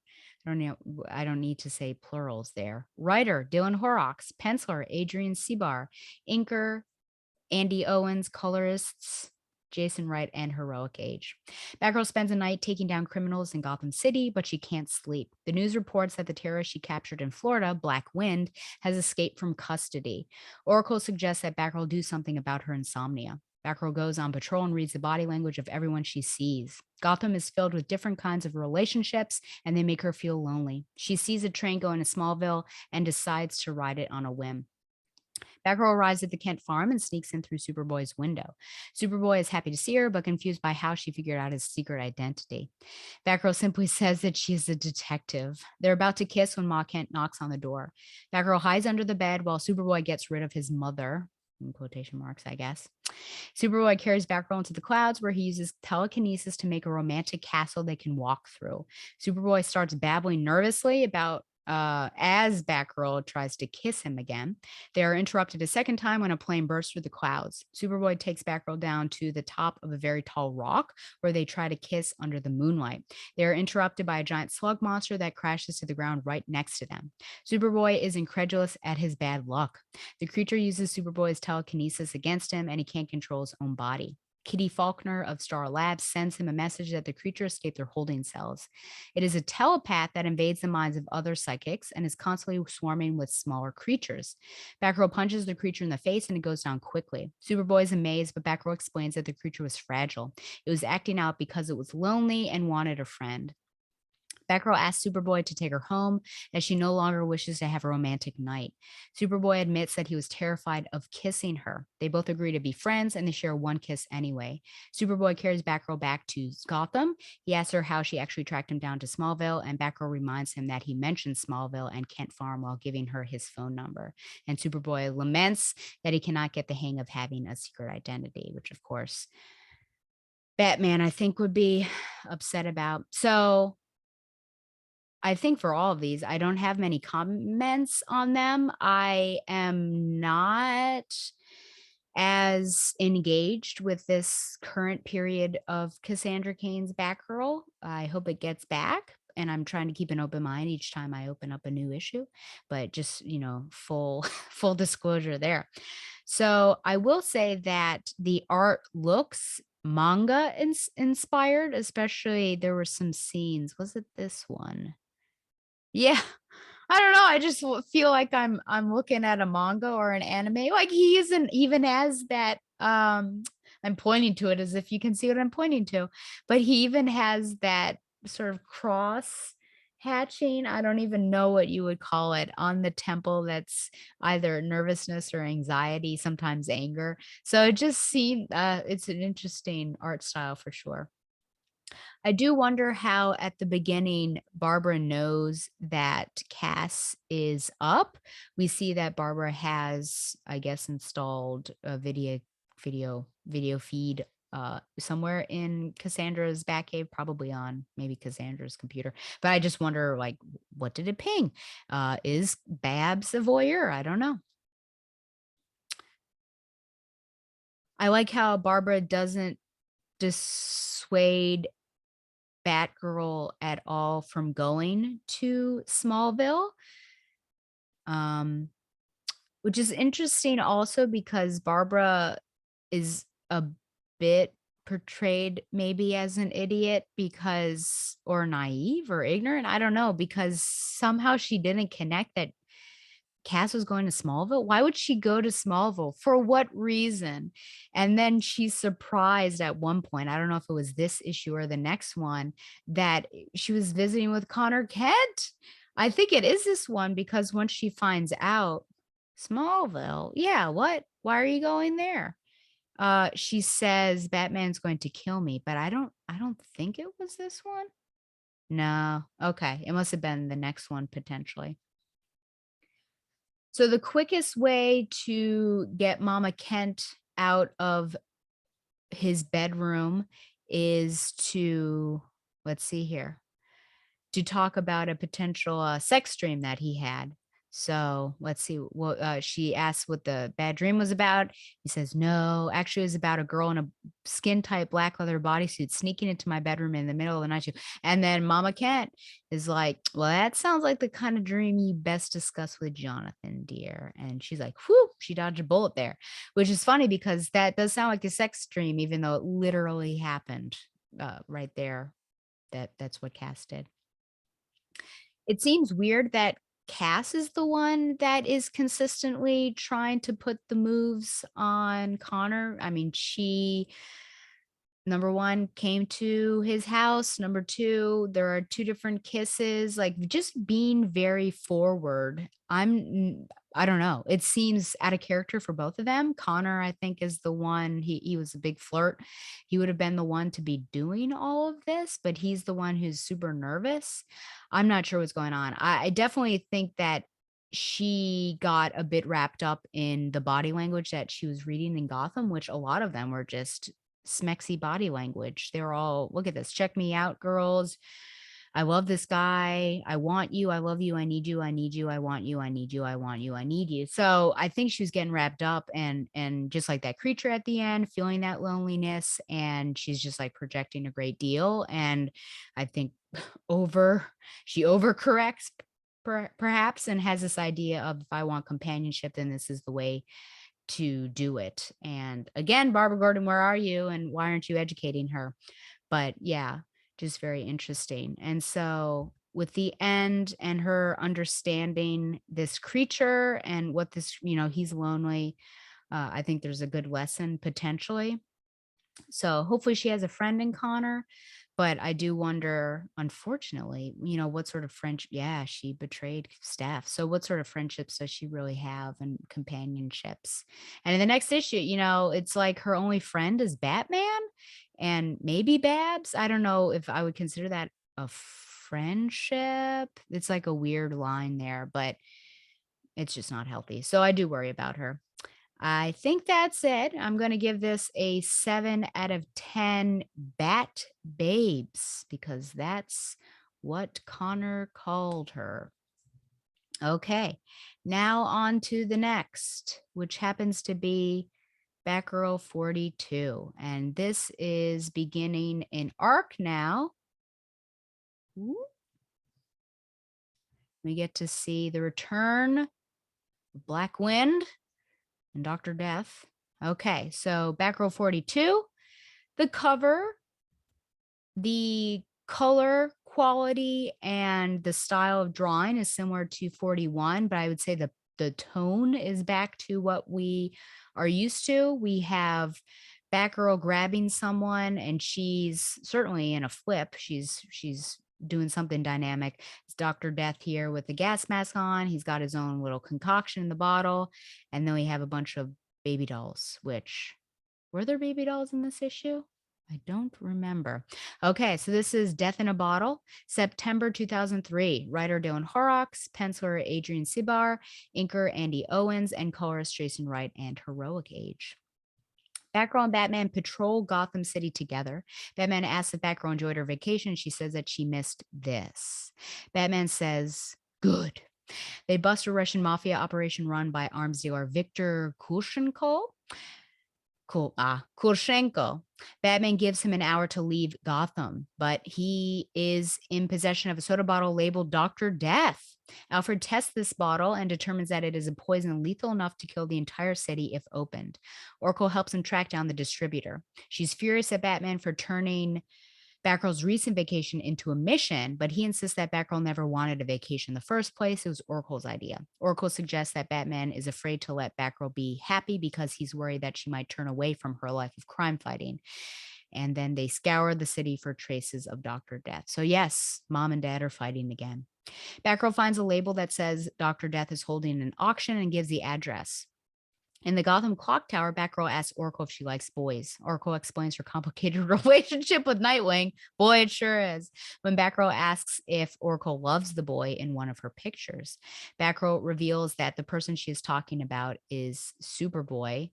I don't know, I don't need to say plurals there. Writer Dylan Horrocks, penciler Adrian Sebar, inker Andy Owens, colorists Jason Wright, and Heroic Age. Batgirl spends a night taking down criminals in Gotham City, but she can't sleep. The news reports that the terrorist she captured in Florida, Black Wind, has escaped from custody. Oracle suggests that Batgirl do something about her insomnia. Batgirl goes on patrol and reads the body language of everyone she sees. Gotham is filled with different kinds of relationships, and they make her feel lonely. She sees a train going to Smallville and decides to ride it on a whim. Batgirl arrives at the Kent farm and sneaks in through Superboy's window. Superboy is happy to see her, but confused by how she figured out his secret identity. Batgirl simply says that she is a detective. They're about to kiss when Ma Kent knocks on the door. Batgirl hides under the bed while Superboy gets rid of his mother, in quotation marks, I guess. Superboy carries Batgirl into the clouds where he uses telekinesis to make a romantic castle they can walk through. Superboy starts babbling nervously about as Batgirl tries to kiss him again. They are interrupted a second time when a plane bursts through the clouds. Superboy takes Batgirl down to the top of a very tall rock where they try to kiss under the moonlight. They are interrupted by a giant slug monster that crashes to the ground right next to them. Superboy is incredulous at his bad luck. The creature uses Superboy's telekinesis against him, and he can't control his own body. Kitty Faulkner of Star Labs sends him a message that the creature escaped their holding cells. It is a telepath that invades the minds of other psychics and is constantly swarming with smaller creatures. Batgirl punches the creature in the face and it goes down quickly. Superboy is amazed, but Batgirl explains that the creature was fragile. It was acting out because it was lonely and wanted a friend. Batgirl asks Superboy to take her home as she no longer wishes to have a romantic night. Superboy admits that he was terrified of kissing her. They both agree to be friends and they share one kiss anyway. Superboy carries Batgirl back to Gotham. He asks her how she actually tracked him down to Smallville, and Batgirl reminds him that he mentioned Smallville and Kent Farm while giving her his phone number. And Superboy laments that he cannot get the hang of having a secret identity, which of course Batman, I think, would be upset about. So I think for all of these, I don't have many comments on them. I am not as engaged with this current period of Cassandra Cain's Batgirl. I hope it gets back. And I'm trying to keep an open mind each time I open up a new issue, but just, full full disclosure there. So I will say that the art looks manga inspired, especially there were some scenes. Was it this one? Yeah. I don't know, I just feel like I'm looking at a manga or an anime, like, he isn't even as that, I'm pointing to it as if you can see what I'm pointing to, but he even has that sort of cross hatching, I don't even know what you would call it, on the temple that's either nervousness or anxiety, sometimes anger. So it just seemed, it's an interesting art style for sure. I do wonder how at the beginning Barbara knows that Cass is up. We see that Barbara has, I guess, installed a video feed somewhere in Cassandra's Batcave, probably on maybe Cassandra's computer. But I just wonder, like, what did it ping? Is Babs a voyeur? I don't know. I like how Barbara doesn't dissuade Batgirl at all from going to Smallville. Um, which is interesting also because Barbara is a bit portrayed maybe as an idiot because or naive or ignorant. I don't know, because somehow she didn't connect that Cass was going to Smallville. Why would she go to Smallville? For what reason? And then she's surprised at one point. I don't know if it was this issue or the next one that she was visiting with Connor Kent. I think it is this one because once she finds out Smallville, yeah, what? Why are you going there? She says Batman's going to kill me, but I don't think it was this one. No. Okay. It must have been the next one potentially. So the quickest way to get Mama Kent out of his bedroom is to, let's see here, to talk about a potential sex dream that he had. So let's see what she asks what the bad dream was about. He says, no, actually, it was about a girl in a skin tight black leather bodysuit sneaking into my bedroom in the middle of the night. And then Mama Kent is like, well, that sounds like the kind of dream you best discuss with Jonathan, dear. And she's like, whew, she dodged a bullet there, which is funny because that does sound like a sex dream, even though it literally happened right there. That's what Cass did. It seems weird that Cass is the one that is consistently trying to put the moves on Connor. I mean, she number one came to his house, number two there are two different kisses, like just being very forward. I don't know, it seems out of character for both of them. Connor, I think, is the one, he was a big flirt, he would have been the one to be doing all of this, but he's the one who's super nervous. I'm not sure what's going on. I definitely think that she got a bit wrapped up in the body language that she was reading in Gotham, which a lot of them were just smexy body language. They were all, look at this, check me out, girls. I love this guy. I want you. I love you. I need you. I need you. I want you. I need you. I want you. I need you. So I think she was getting wrapped up and just like that creature at the end, feeling that loneliness. And she's just like projecting a great deal. And I think over she overcorrects perhaps and has this idea of if I want companionship, then this is the way to do it. And again, Barbara Gordon, where are you? And why aren't you educating her? But yeah, just very interesting. And so with the end and her understanding this creature and what this, he's lonely. I think there's a good lesson potentially. So hopefully she has a friend in Connor, but I do wonder, unfortunately, what sort of friendship. Yeah, she betrayed Steph. So what sort of friendships does she really have and companionships? And in the next issue, it's like her only friend is Batman and maybe Babs. I don't know if I would consider that a friendship. It's like a weird line there, but it's just not healthy. So I do worry about her. I think that's it. I'm going to give this a 7 out of 10 Bat Babes because that's what Connor called her. Okay, now on to the next, which happens to be Batgirl 42. And this is beginning an arc now. Ooh. We get to see the return of Black Wind and Dr. Death. Okay, so Batgirl 42, the cover, the color quality, and the style of drawing is similar to 41, but I would say the tone is back to what we are used to. We have Batgirl grabbing someone, and she's certainly in a flip. She's doing something dynamic. It's Dr. Death here with the gas mask on. He's got his own little concoction in the bottle. And then we have a bunch of baby dolls, which were there baby dolls in this issue? I don't remember. Okay, so this is Death in a Bottle, September 2003. Writer Dylan Horrocks, penciler Adrian Sibar, inker Andy Owens, and colorist Jason Wright and Heroic Age. Batgirl and Batman patrol Gotham City together. Batman asks if Batgirl enjoyed her vacation. She says that she missed this. Batman says, good. They bust a Russian mafia operation run by arms dealer Viktor Kulshenko. Kulshenko. Batman gives him an hour to leave Gotham, but he is in possession of a soda bottle labeled Dr. Death. Alfred tests this bottle and determines that it is a poison lethal enough to kill the entire city if opened. Oracle helps him track down the distributor. She's furious at Batman for turning Batgirl's recent vacation into a mission, but he insists that Batgirl never wanted a vacation in the first place. It was Oracle's idea. Oracle suggests that Batman is afraid to let Batgirl be happy because he's worried that she might turn away from her life of crime fighting. And then they scour the city for traces of Dr. Death. So yes, mom and dad are fighting again. Batgirl finds a label that says Dr. Death is holding an auction and gives the address. In the Gotham Clock Tower, Batgirl asks Oracle if she likes boys. Oracle explains her complicated relationship with Nightwing. Boy, it sure is. When Batgirl asks if Oracle loves the boy in one of her pictures, Batgirl reveals that the person she is talking about is Superboy.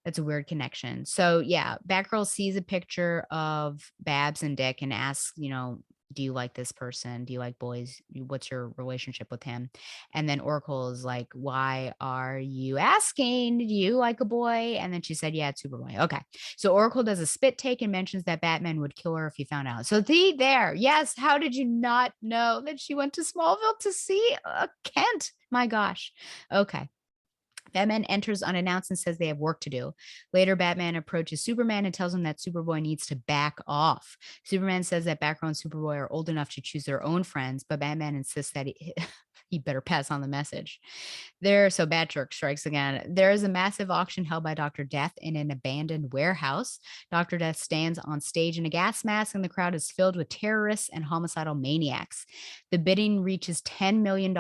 That's a weird connection. So yeah, Batgirl sees a picture of Babs and Dick and asks, do you like this person? Do you like boys? What's your relationship with him? And then Oracle is like, why are you asking? Do you like a boy? And then she said, yeah, it's Superboy. Okay. So Oracle does a spit take and mentions that Batman would kill her if he found out. So there, yes. How did you not know that she went to Smallville to see Kent? My gosh. Okay. Batman enters unannounced and says they have work to do. Later, Batman approaches Superman and tells him that Superboy needs to back off. Superman says that Batgirl and Superboy are old enough to choose their own friends, but Batman insists that he better pass on the message. So Batgirl strikes again. There is a massive auction held by Dr. Death in an abandoned warehouse. Dr. Death stands on stage in a gas mask, and the crowd is filled with terrorists and homicidal maniacs. The bidding reaches $10 million,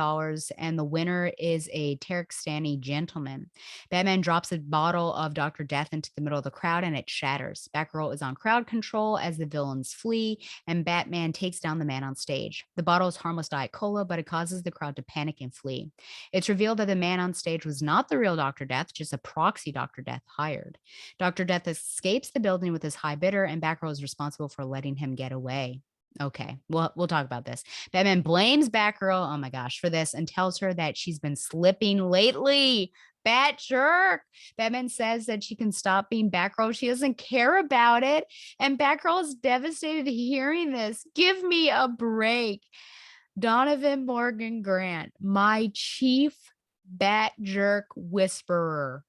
and the winner is a Turkestani gentleman. Batman drops a bottle of Dr. Death into the middle of the crowd, and it shatters. Batgirl is on crowd control as the villains flee, and Batman takes down the man on stage. The bottle is harmless Diet Cola, but it causes the crowd to panic and flee. It's revealed that the man on stage was not the real Dr. Death, just a proxy Dr. Death hired. Dr. Death escapes the building with his high bidder, and Batgirl is responsible for letting him get away. Okay, we'll talk about this. Batman blames Batgirl, oh my gosh, for this and tells her that she's been slipping lately. Bat jerk. Batman says that she can stop being Batgirl. She doesn't care about it. And Batgirl is devastated hearing this. Give me a break. Donovan Morgan Grant, my chief bat jerk whisperer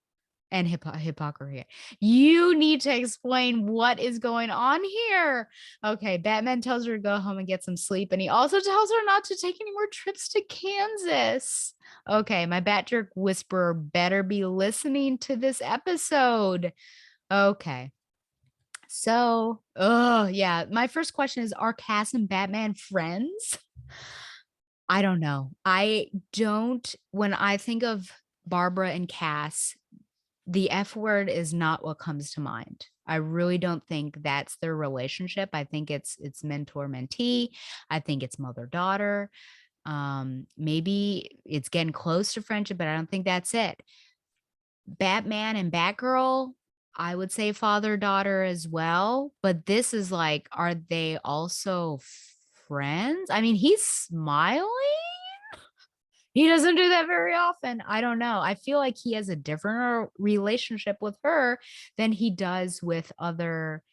and hypocrisy. You need to explain what is going on here. Okay, Batman tells her to go home and get some sleep, and he also tells her not to take any more trips to Kansas. Okay, my bat jerk whisperer better be listening to this episode. Okay. So, yeah, my first question is, are Cass and Batman friends? I don't know. When I think of Barbara and Cass, the F word is not what comes to mind. I really don't think that's their relationship. I think it's mentor mentee. I think it's mother daughter. Maybe it's getting close to friendship, but I don't think that's it. Batman and Batgirl, I would say father daughter as well, but this is like, are they also friends? I mean, he's smiling. He doesn't do that very often. I don't know. I feel like he has a different relationship with her than he does with other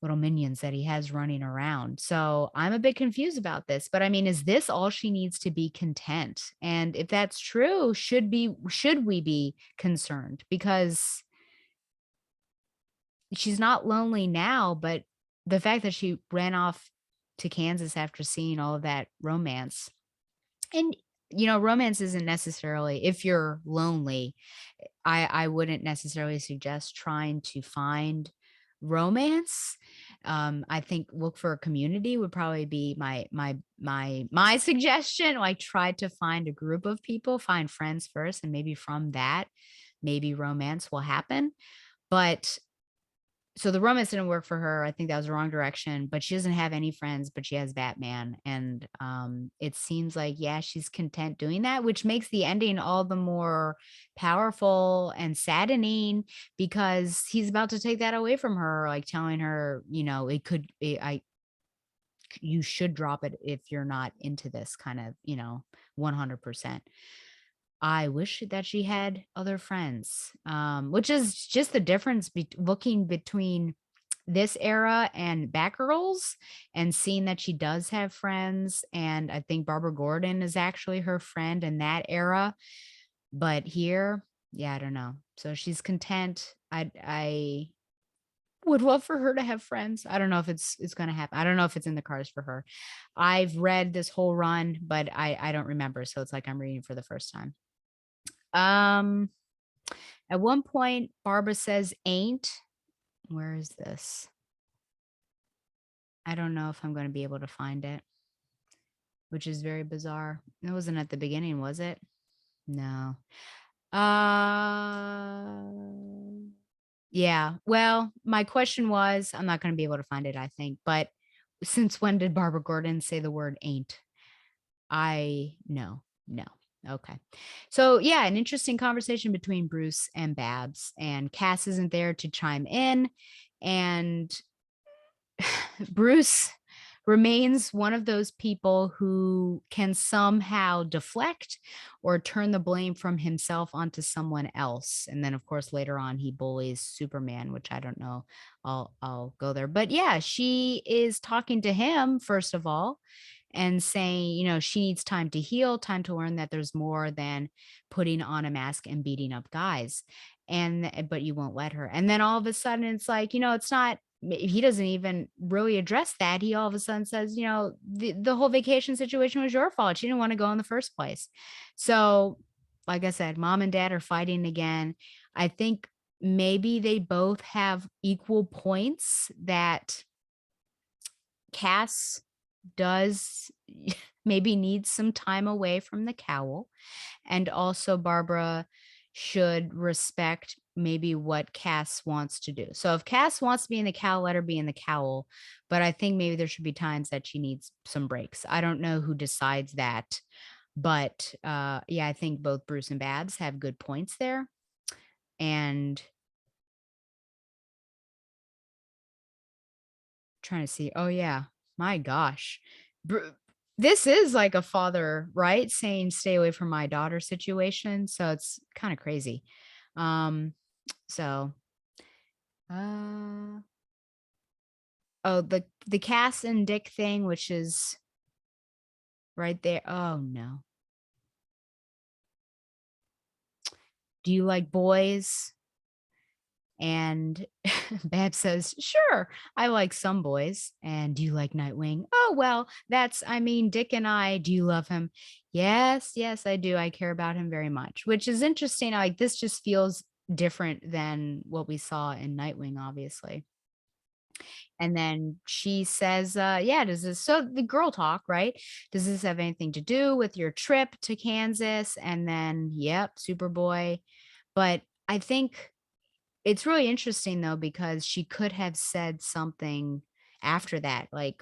little minions that he has running around. So I'm a bit confused about this, but I mean, is this all she needs to be content? And if that's true, should we be concerned? Because she's not lonely now, but the fact that she ran off to Kansas after seeing all of that romance, and romance isn't necessarily, if you're lonely, I wouldn't necessarily suggest trying to find romance. I think look for a community would probably be my suggestion. Like, try to find a group of people, find friends first, and maybe from that, maybe romance will happen. But so the romance didn't work for her. I think that was the wrong direction, but she doesn't have any friends, but she has Batman. And it seems like, yeah, she's content doing that, which makes the ending all the more powerful and saddening, because he's about to take that away from her, like telling her, you should drop it if you're not into this kind of, 100%. I wish that she had other friends, which is just the difference looking between this era and Batgirls, and seeing that she does have friends. And I think Barbara Gordon is actually her friend in that era. But here, yeah, I don't know. So she's content. I would love for her to have friends. I don't know if it's going to happen. I don't know if it's in the cards for her. I've read this whole run, but I don't remember. So it's like I'm reading for the first time. At one point, Barbara says ain't. Where is this? I don't know if I'm going to be able to find it, which is very bizarre. It wasn't at the beginning, was it? No. Yeah. Well, my question was, I'm not going to be able to find it, I think, but since when did Barbara Gordon say the word ain't? No. Okay. So yeah, an interesting conversation between Bruce and Babs, and Cass isn't there to chime in. And Bruce remains one of those people who can somehow deflect or turn the blame from himself onto someone else. And then of course later on he bullies Superman, which I don't know. I'll go there. But yeah, she is talking to him first of all and saying, she needs time to heal, time to learn that there's more than putting on a mask and beating up guys. But you won't let her. And then all of a sudden it's like, it's not, he doesn't even really address that. He all of a sudden says, the whole vacation situation was your fault. She didn't want to go in the first place. So, like I said, mom and dad are fighting again. I think maybe they both have equal points that Cass does maybe need some time away from the cowl. And also Barbara should respect maybe what Cass wants to do. So if Cass wants to be in the cowl, let her be in the cowl. But I think maybe there should be times that she needs some breaks. I don't know who decides that. But yeah, I think both Bruce and Babs have good points there. And trying to see. Oh yeah. My gosh. This is like a father, right? Saying stay away from my daughter situation. So it's kind of crazy. So oh, the Cass and Dick thing, which is right there. Oh no. Do you like boys? And Bab says, sure, I like some boys. And do you like Nightwing? Oh, well, Dick and I, do you love him? Yes, I do. I care about him very much, which is interesting. Like, this just feels different than what we saw in Nightwing, obviously. And then she says, yeah, so the girl talk, right? Does this have anything to do with your trip to Kansas? And then, yep, Superboy. But I think it's really interesting though, because she could have said something after that, like,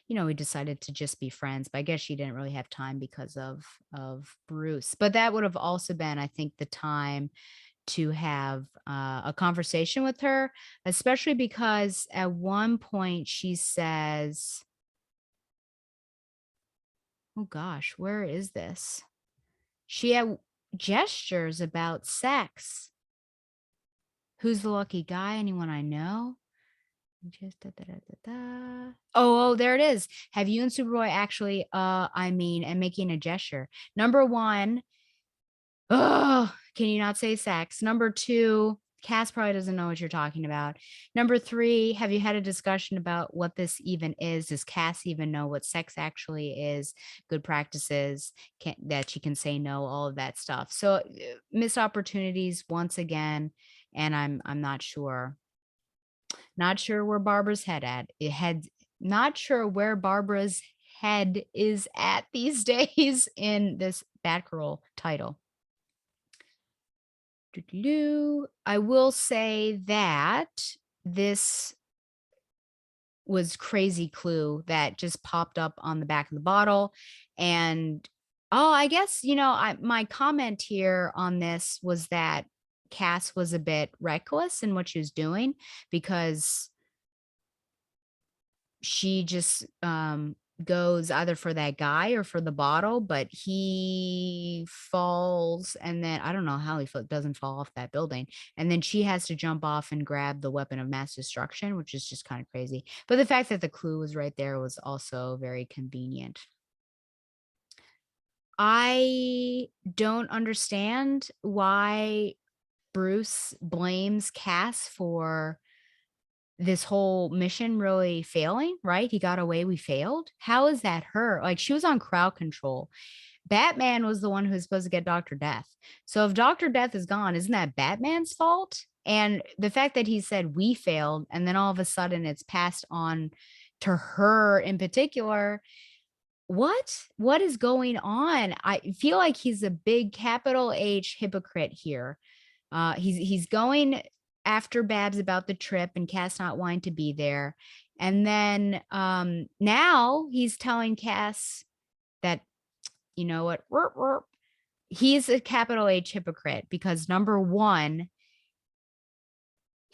we decided to just be friends, but I guess she didn't really have time because of Bruce. But that would have also been, I think, the time to have a conversation with her, especially because at one point she says, oh gosh, where is this? She had gestures about sex. Who's the lucky guy? Anyone I know? Just Oh, there it is. Have you and Superboy actually, and making a gesture. Number one, oh, can you not say sex? Number two, Cass probably doesn't know what you're talking about. Number three, have you had a discussion about what this even is? Does Cass even know what sex actually is? Good practices, that she can say no, all of that stuff. So missed opportunities once again, and I'm not sure. Not sure where Barbara's head at. Not sure where Barbara's head is at these days in this Batgirl title. I will say that this was crazy clue that just popped up on the back of the bottle. And I guess, my comment here on this was that Cass was a bit reckless in what she was doing, because she just goes either for that guy or for the bottle, but he falls, and then I don't know how he doesn't fall off that building, and then she has to jump off and grab the weapon of mass destruction, which is just kind of crazy. But the fact that the clue was right there was also very convenient. I don't understand why Bruce blames Cass for this whole mission really failing, right? He got away, we failed. How is that her? Like, she was on crowd control. Batman was the one who was supposed to get Dr. Death. So if Dr. Death is gone, isn't that Batman's fault? And the fact that he said we failed, and then all of a sudden it's passed on to her in particular. What is going on? I feel like he's a big capital H hypocrite here. He's going after Babs about the trip and Cass not wanting to be there. And then now he's telling Cass that, you know what, he's a capital H hypocrite, because number one,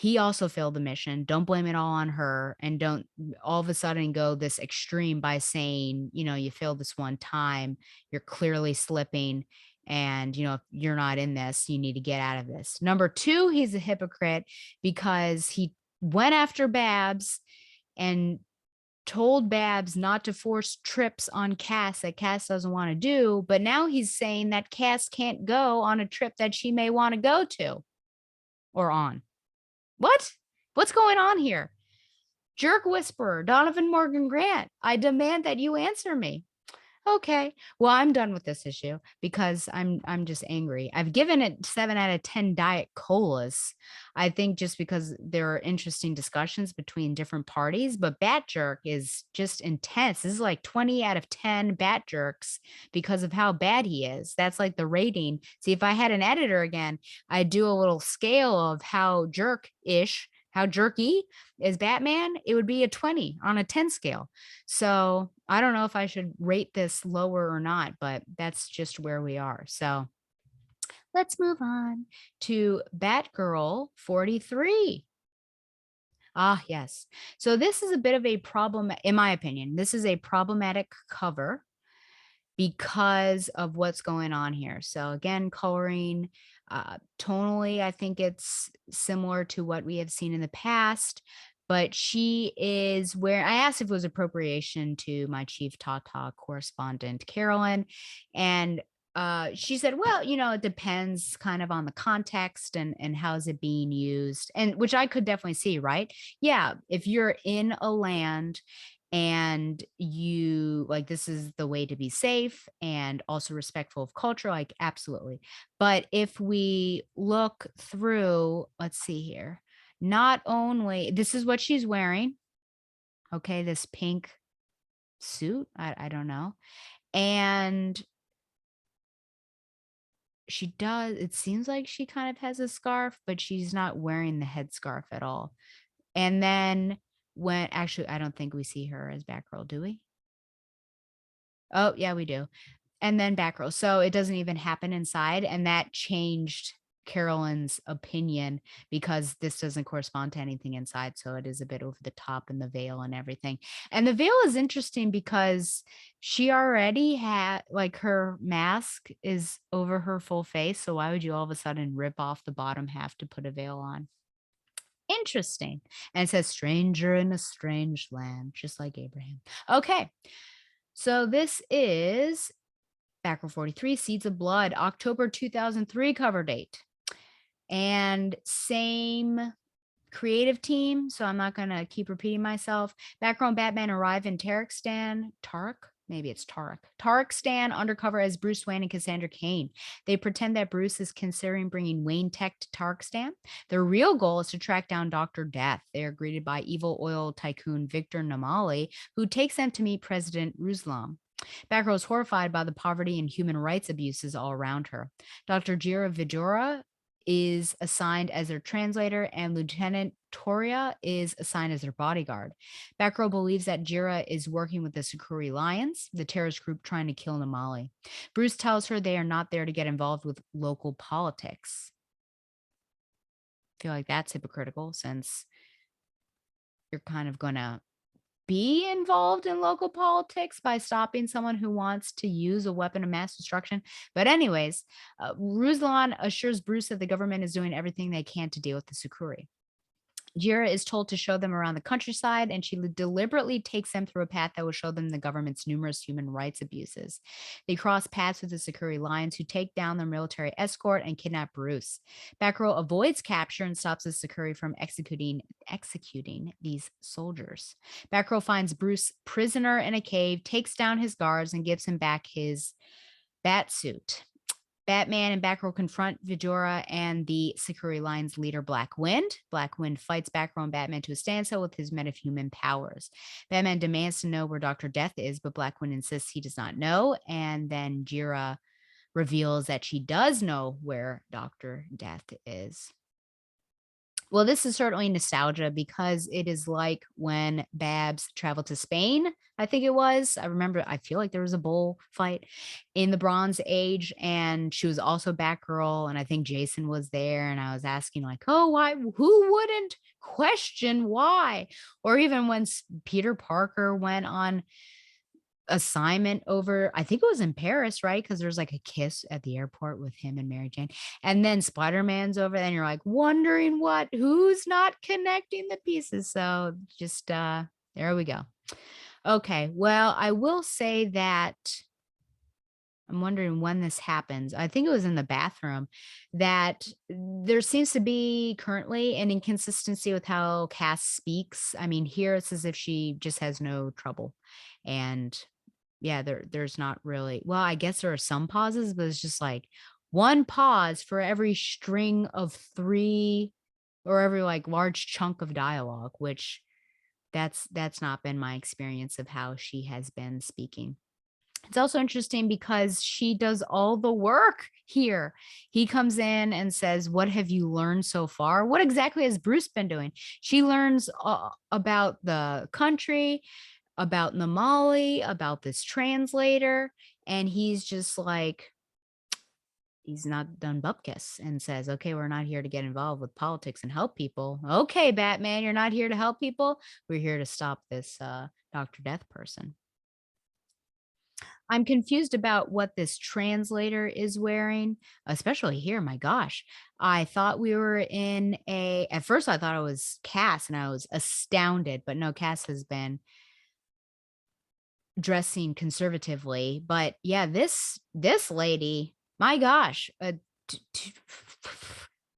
he also failed the mission. Don't blame it all on her, and don't all of a sudden go this extreme by saying, you failed this one time, you're clearly slipping, and if you're not in this, you need to get out of this. Number 2, he's a hypocrite because he went after Babs and told Babs not to force trips on Cass that Cass doesn't want to do, but now he's saying that Cass can't go on a trip that she may want to go to or on. What? What's going on here? Jerk whisperer, Donovan Morgan Grant, I demand that you answer me. Okay. Well, I'm done with this issue because I'm just angry. I've given it 7 out of 10 diet colas. I think just because there are interesting discussions between different parties, but Bat Jerk is just intense. This is like 20 out of 10 Bat Jerks because of how bad he is. That's like the rating. See, if I had an editor again, I'd do a little scale of how jerk-ish, how jerky is Batman. It would be a 20 on a 10 scale. So I don't know if I should rate this lower or not, but that's just where we are. So let's move on to Batgirl 43. Ah, yes. So this is a bit of a problem, in my opinion. This is a problematic cover because of what's going on here. So again, coloring, tonally, I think it's similar to what we have seen in the past, but she is where I asked if it was appropriation to my chief Tata correspondent, Carolyn, and she said, well, it depends kind of on the context and how's it being used, and which I could definitely see, right? Yeah, if you're in a land and you like this is the way to be safe and also respectful of culture, like absolutely. But if we look through, let's see here, not only this is what she's wearing, okay, this pink suit, I don't know, and she does, it seems like she kind of has a scarf, but she's not wearing the headscarf at all. And then when actually, I don't think we see her as Batgirl, do we? Oh, yeah, we do. And then Batgirl. So it doesn't even happen inside. And that changed Carolyn's opinion because this doesn't correspond to anything inside. So it is a bit over the top in the veil and everything. And the veil is interesting because she already had like her mask is over her full face. So why would you all of a sudden rip off the bottom half to put a veil on? Interesting. And it says stranger in a strange land, just like Abraham. Okay. So this is Batgirl 43, Seeds of Blood, October 2003 cover date. And same creative team, so I'm not going to keep repeating myself. Batgirl and Batman arrive in Tarikstan undercover as Bruce Wayne and Cassandra Cain. They pretend that Bruce is considering bringing Wayne Tech to Tarikstan. Their real goal is to track down Dr. Death. They are greeted by evil oil tycoon Victor Namali, who takes them to meet President Ruslan. Batgirl is horrified by the poverty and human rights abuses all around her. Dr. Jira Vidura is assigned as their translator, and Lieutenant Toria is assigned as their bodyguard. Batgirl believes that Jira is working with the Sakuri Lions, the terrorist group trying to kill Namali. Bruce tells her they are not there to get involved with local politics. I feel like that's hypocritical since you're kind of going to be involved in local politics by stopping someone who wants to use a weapon of mass destruction. But anyways, Ruslan assures Bruce that the government is doing everything they can to deal with the Sakuri. Jira is told to show them around the countryside, and she deliberately takes them through a path that will show them the government's numerous human rights abuses. They cross paths with the Sakuri Lions, who take down their military escort and kidnap Bruce. Batgirl avoids capture and stops the Sakuri from executing these soldiers. Batgirl finds Bruce prisoner in a cave, takes down his guards, and gives him back his bat suit. Batman and Batgirl confront Vidura and the Sakuri Lions leader, Black Wind. Black Wind fights Batgirl and Batman to a standstill with his metahuman powers. Batman demands to know where Dr. Death is, but Black Wind insists he does not know. And then Jira reveals that she does know where Dr. Death is. Well, this is certainly nostalgia because it is like when Babs traveled to Spain, I think it was. I remember, I feel like there was a bull fight in the Bronze Age, and she was also Batgirl, and I think Jason was there, and I was asking like, "Oh, why who wouldn't question why?" Or even when Peter Parker went on assignment over, I think it was in Paris, right? Because there's like a kiss at the airport with him and Mary Jane. And then Spider-Man's over there, and you're like wondering who's not connecting the pieces. So just there we go. Okay. Well, I will say that I'm wondering when this happens. I think it was in the bathroom that there seems to be currently an inconsistency with how Cass speaks. I mean, here it's as if she just has no trouble. And yeah, there's not really, well, I guess there are some pauses, but it's just like one pause for every string of three or every like large chunk of dialogue, which that's not been my experience of how she has been speaking. It's also interesting because she does all the work here. He comes in and says, "What have you learned so far?" What exactly has Bruce been doing? She learns about the country, about Namali, about this translator, and he's just like, he's not done bupkis and says, "Okay, we're not here to get involved with politics and help people." Okay, Batman, you're not here to help people. We're here to stop this Dr. Death person. I'm confused about what this translator is wearing, especially here. My gosh. I thought we were in at first I thought it was Cass and I was astounded, but no, Cass has been dressing conservatively. But yeah, this lady, my gosh,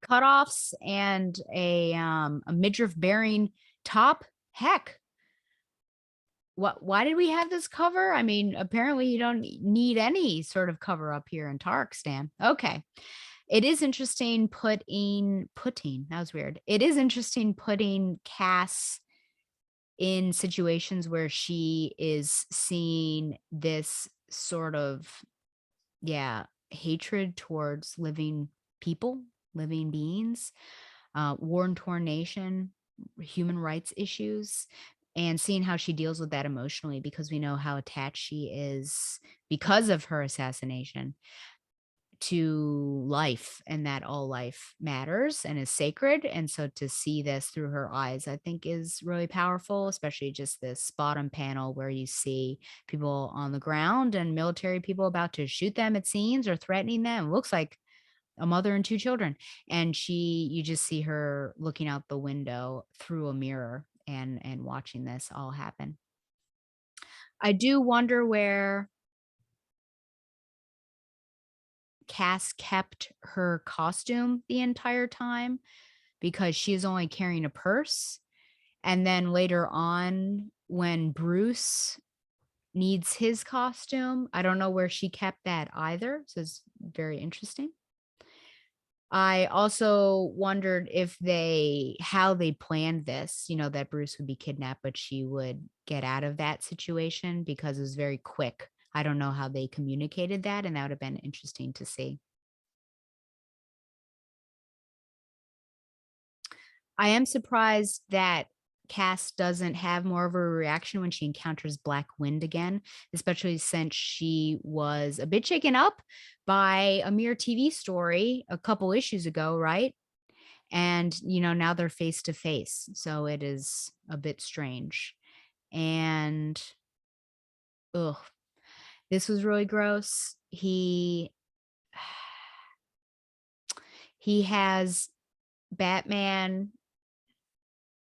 cutoffs and a midriff bearing top. Heck, why did we have this cover? I mean, apparently you don't need any sort of cover up here in Tarkstan. Okay. It is interesting putting, that was weird. It is interesting putting Cass in situations where she is seeing this sort of, yeah, hatred towards living people, living beings, war torn nation, human rights issues, and seeing how she deals with that emotionally because we know how attached she is because of her assassination to life and that all life matters and is sacred. And so to see this through her eyes, I think is really powerful, especially just this bottom panel where you see people on the ground and military people about to shoot them, it seems, or threatening them. It looks like a mother and two children. And you just see her looking out the window through a mirror and watching this all happen. I do wonder where Cass kept her costume the entire time because she is only carrying a purse. And then later on, when Bruce needs his costume, I don't know where she kept that either. So it's very interesting. I also wondered if how they planned this, that Bruce would be kidnapped, but she would get out of that situation because it was very quick. I don't know how they communicated that, and that would have been interesting to see. I am surprised that Cass doesn't have more of a reaction when she encounters Black Wind again, especially since she was a bit shaken up by a mere TV story a couple issues ago, right? And, now they're face to face. So it is a bit strange. And, ugh, this was really gross. He has Batman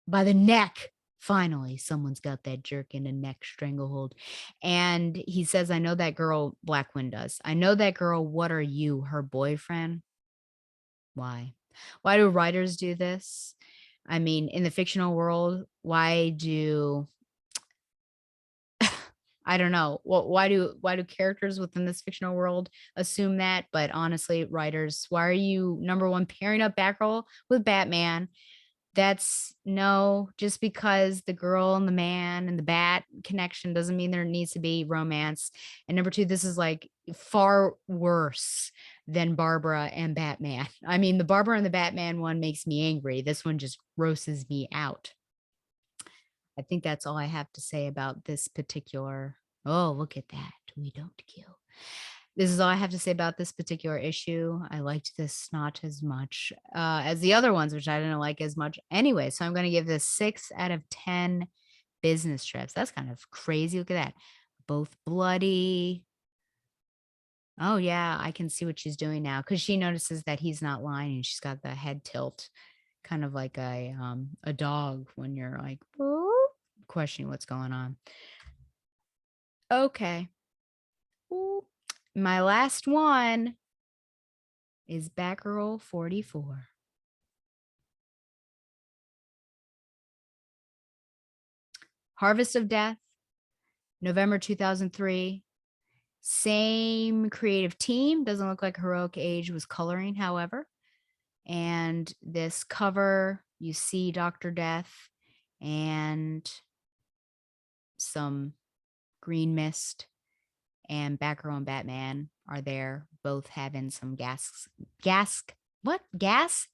by the neck. Finally, someone's got that jerk in a neck stranglehold. And he says, "I know that girl," Blackwind does. "I know that girl. What are you, her boyfriend?" Why? Why do writers do this? I mean, in the fictional world, why do I don't know. Well, why do characters within this fictional world assume that? But honestly, writers, why are you number one pairing up Batgirl with Batman? That's no, just because the girl and the man and the bat connection doesn't mean there needs to be romance. And number two, this is like far worse than Barbara and Batman. I mean, the Barbara and the Batman one makes me angry. This one just grosses me out. I think that's all I have to say about this particular. Oh, look at that. We don't kill. This is all I have to say about this particular issue. I liked this not as much as the other ones, which I didn't like as much anyway. So I'm going to give this 6 out of 10 business trips. That's kind of crazy. Look at that. Both bloody. Oh, yeah. I can see what she's doing now because she notices that he's not lying and she's got the head tilt, kind of like a dog when you're like, "Boop," questioning what's going on. Okay. Ooh. My last one is Batgirl 44. Harvest of Death, November 2003. Same creative team. Doesn't look like Heroic Age was coloring, however. And this cover, you see Dr. Death and some green mist, and Batgirl and Batman are there, both having some gas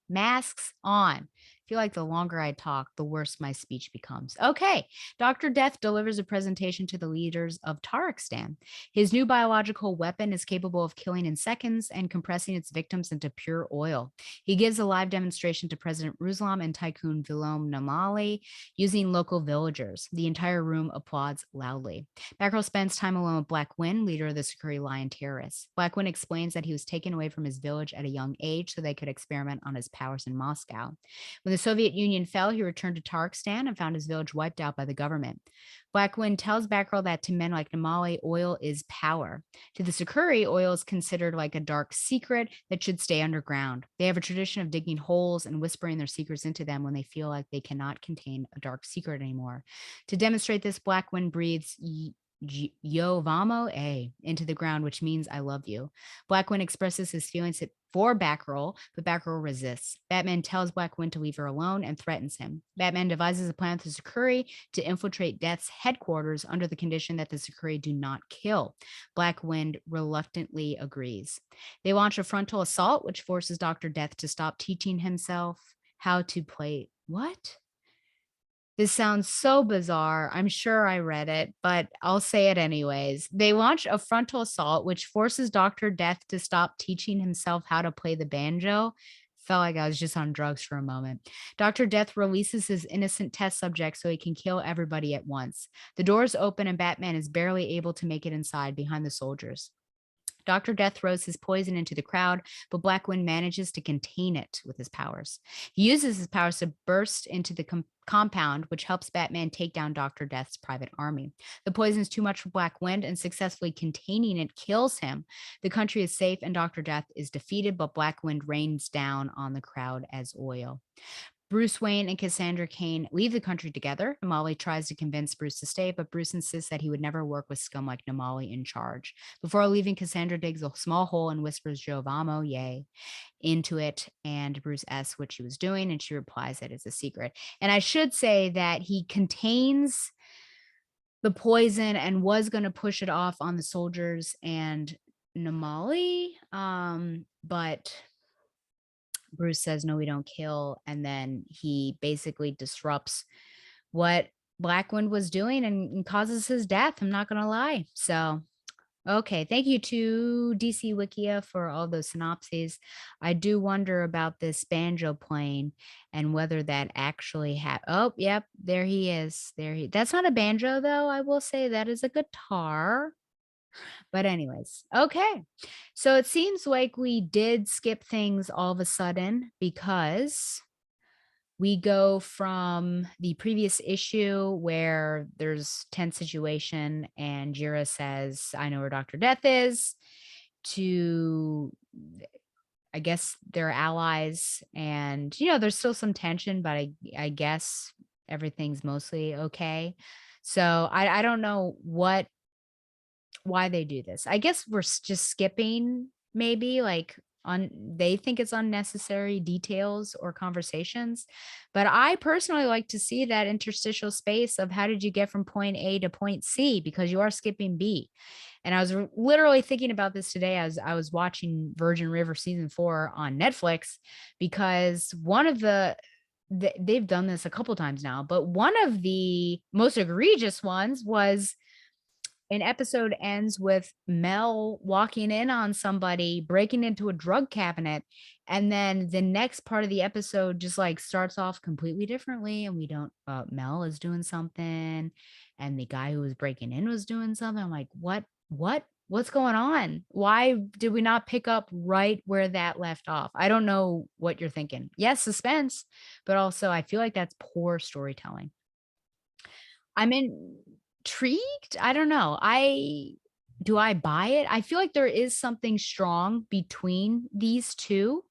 masks on. I feel like the longer I talk, the worse my speech becomes. Okay, Dr. Death delivers a presentation to the leaders of Tarakstan. His new biological weapon is capable of killing in seconds and compressing its victims into pure oil. He gives a live demonstration to President Ruslan and Tycoon Vilom Namali using local villagers. The entire room applauds loudly. Batgirl spends time alone with Black Wind, leader of the Sakuri Lion terrorists. Black Wind explains that he was taken away from his village at a young age so they could experiment on his powers in Moscow. When the Soviet Union fell, he returned to Tarakstan and found his village wiped out by the government. Black Wind tells Batgirl that to men like Namali, oil is power. To the Sakuri, oil is considered like a dark secret that should stay underground. They have a tradition of digging holes and whispering their secrets into them when they feel like they cannot contain a dark secret anymore. To demonstrate this, Black Wind breathes Yo vamo a into the ground, which means I love you. Black Wind expresses his feelings for Batgirl, but Batgirl resists. Batman tells Black Wind to leave her alone and threatens him. Batman devises a plan with the Sakuri to infiltrate Death's headquarters under the condition that the Sakuri do not kill. Black Wind reluctantly agrees. They launch a frontal assault, which forces Dr. Death to stop teaching himself how to play. What? This sounds so bizarre. I'm sure I read it, but I'll say it anyways. They launch a frontal assault, which forces Dr. Death to stop teaching himself how to play the banjo. Felt like I was just on drugs for a moment. Dr. Death releases his innocent test subject so he can kill everybody at once. The doors open and Batman is barely able to make it inside behind the soldiers. Dr. Death throws his poison into the crowd, but Black Wind manages to contain it with his powers. He uses his powers to burst into the compound, which helps Batman take down Dr. Death's private army. The poison is too much for Black Wind, and successfully containing it kills him. The country is safe, and Dr. Death is defeated, but Black Wind rains down on the crowd as oil. Bruce Wayne and Cassandra Cain leave the country together. Namali tries to convince Bruce to stay, but Bruce insists that he would never work with scum like Namali in charge. Before leaving, Cassandra digs a small hole and whispers Giovamo, yay, into it, and Bruce asks what she was doing, and she replies that it's a secret. And I should say that he contains the poison and was going to push it off on the soldiers and Namali, but Bruce says, no, we don't kill. And then he basically disrupts what Blackwind was doing and causes his death. I'm not going to lie. So, okay. Thank you to DC Wikia for all those synopses. I do wonder about this banjo playing and whether that actually oh, yep. There he is. That's not a banjo though. I will say that is a guitar. But anyways, okay. So it seems like we did skip things all of a sudden because we go from the previous issue where there's tense situation and Jira says, I know where Dr. Death is, to I guess they're allies and there's still some tension, but I guess everything's mostly okay. So I don't know why they do this. I guess we're just skipping maybe like they think it's unnecessary details or conversations. But I personally like to see that interstitial space of how did you get from point A to point C, because you are skipping B. And I was literally thinking about this today as I was watching Virgin River season 4 on Netflix, because one of they've done this a couple times now, but one of the most egregious ones was an episode ends with Mel walking in on somebody, breaking into a drug cabinet, and then the next part of the episode just like starts off completely differently, and we don't Mel is doing something and the guy who was breaking in was doing something. I'm like, what's going on? Why did we not pick up right where that left off? I don't know what you're thinking. Yes, suspense, but also I feel like that's poor storytelling. I'm intrigued. I don't know. Do I buy it? I feel like there is something strong between these two.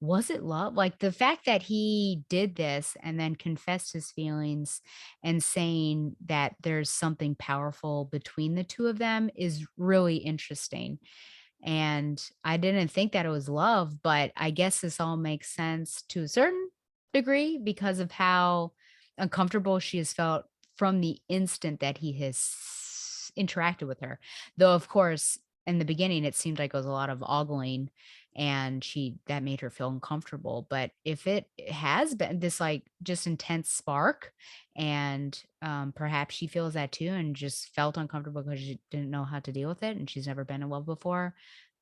Was it love? Like the fact that he did this and then confessed his feelings and saying that there's something powerful between the two of them is really interesting. And I didn't think that it was love, but I guess this all makes sense to a certain degree because of how uncomfortable she has felt from the instant that he has interacted with her. Though, of course, in the beginning, it seemed like it was a lot of ogling and that made her feel uncomfortable. But if it has been this like just intense spark, and perhaps she feels that too and just felt uncomfortable because she didn't know how to deal with it and she's never been in love before,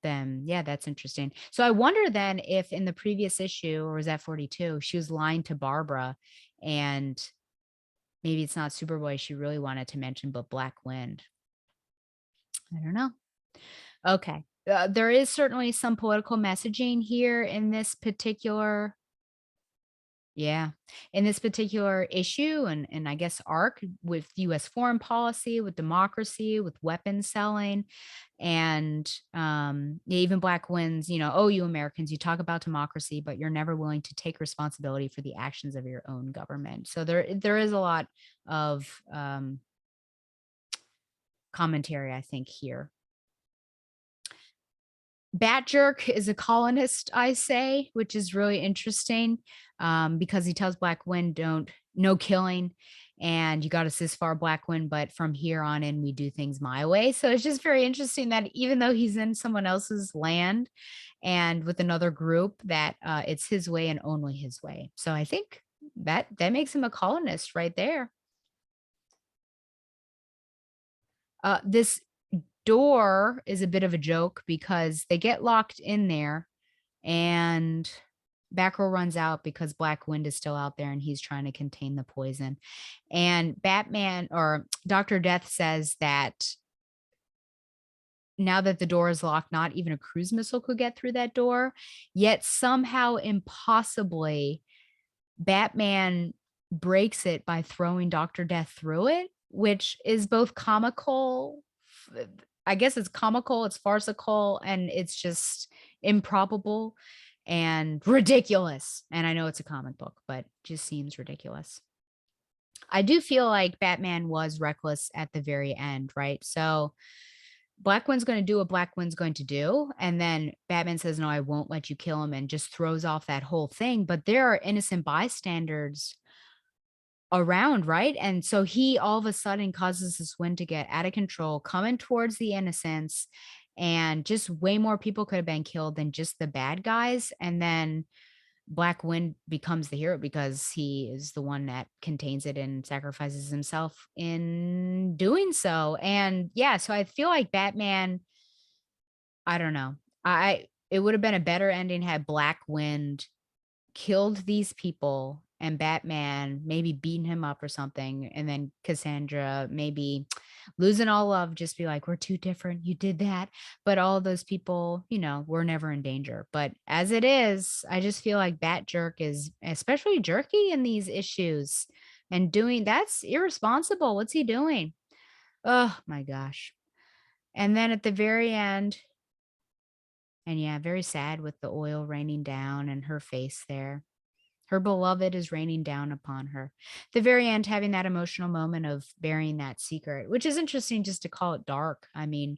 then yeah, that's interesting. So I wonder then if in the previous issue, or was that 42, she was lying to Barbara, and maybe it's not Superboy she really wanted to mention, but Black Wind. I don't know. Okay. There is certainly some political messaging here in this particular, yeah, in this particular issue and I guess arc with US foreign policy, with democracy, with weapons selling, and yeah, even Black Winds, oh, you Americans, you talk about democracy, but you're never willing to take responsibility for the actions of your own government. So there is a lot of commentary, I think, here. Bat Jerk is a colonist, I say, which is really interesting, because he tells Black Wind, no killing, and you got us this far, Black Wind, but from here on in, we do things my way. So it's just very interesting that even though he's in someone else's land and with another group, that it's his way and only his way. So I think that makes him a colonist right there. This door is a bit of a joke because they get locked in there and Batgirl runs out because Black Wind is still out there and he's trying to contain the poison. And Batman or Dr. Death says that now that the door is locked, not even a cruise missile could get through that door. Yet somehow, impossibly, Batman breaks it by throwing Dr. Death through it, which is both comical. I guess it's comical, it's farcical, and it's just improbable and ridiculous. And I know it's a comic book, but just seems ridiculous. I do feel like Batman was reckless at the very end, right? So Black Wind's going to do what Black Wind's going to do. And then Batman says, no, I won't let you kill him, and just throws off that whole thing. But there are innocent bystanders around, right? And so he all of a sudden causes this wind to get out of control, coming towards the innocents, and just way more people could have been killed than just the bad guys. And then Black Wind becomes the hero because he is the one that contains it and sacrifices himself in doing so. And yeah, so I feel like Batman, I don't know. It would have been a better ending had Black Wind killed these people and Batman maybe beating him up or something, and then Cassandra maybe losing all love, just be like, we're too different, you did that. But all of those people, were never in danger. But as it is, I just feel like Bat Jerk is especially jerky in these issues, and doing that's irresponsible. What's he doing? Oh my gosh. And then at the very end, and yeah, very sad with the oil raining down and her face there. Her beloved is raining down upon her. The very end, having that emotional moment of burying that secret, which is interesting just to call it dark. I mean,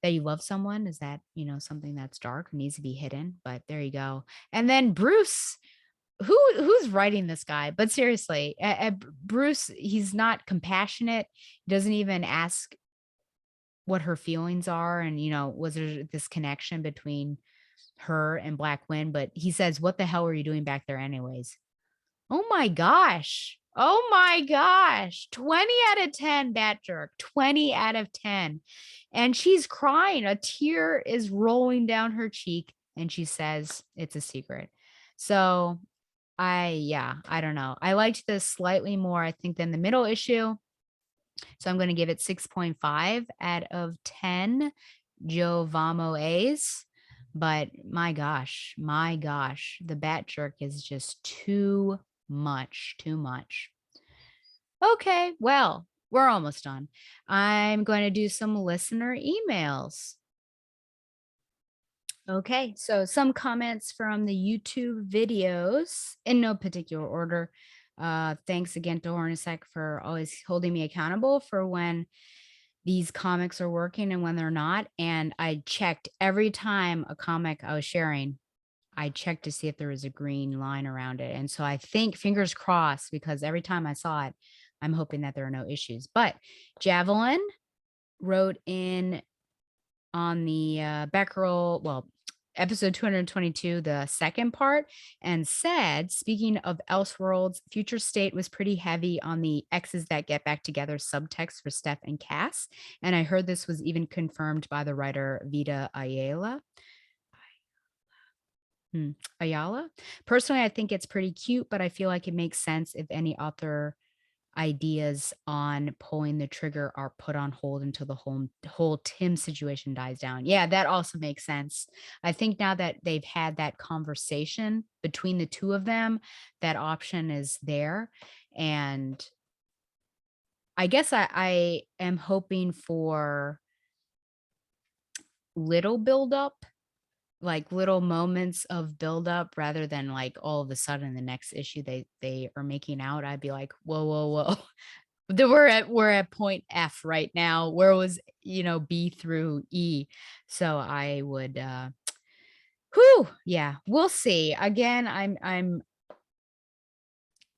that you love someone? Is that, something that's dark, needs to be hidden? But there you go. And then Bruce, who's writing this guy? But seriously, Bruce, he's not compassionate. He doesn't even ask what her feelings are. And, was there this connection between her and Black Wind? But he says, what the hell were you doing back there anyways? Oh my gosh. Oh my gosh. 20 out of 10, Bat Jerk. 20 out of 10. And she's crying. A tear is rolling down her cheek. And she says it's a secret. So I don't know. I liked this slightly more, I think, than the middle issue. So I'm going to give it 6.5 out of 10 Joe Vamo A's. But my gosh, the Bat Jerk is just too much. Okay, well, we're almost done. I'm going to do some listener emails. Okay, so some comments from the YouTube videos in no particular order. Thanks again to Hornacek for always holding me accountable for when these comics are working and when they're not. And I checked every time a comic I was sharing, I checked to see if there was a green line around it. And so I think, fingers crossed, because every time I saw it, I'm hoping that there are no issues. But Javelin wrote in on the Batgirl, episode 222, the second part, and said, speaking of Elseworlds, Future State was pretty heavy on the X's that get back together subtext for Steph and Cass. And I heard this was even confirmed by the writer Vita Ayala. Ayala. Personally, I think it's pretty cute, but I feel like it makes sense if any author ideas on pulling the trigger are put on hold until the whole Tim situation dies down. Yeah, that also makes sense. I think now that they've had that conversation between the two of them, that option is there. And I guess I am hoping for little buildup, like little moments of buildup, rather than like all of a sudden the next issue they are making out. I'd be like, whoa. We're at point F right now. Where was B through E? So I would yeah, we'll see. Again, I'm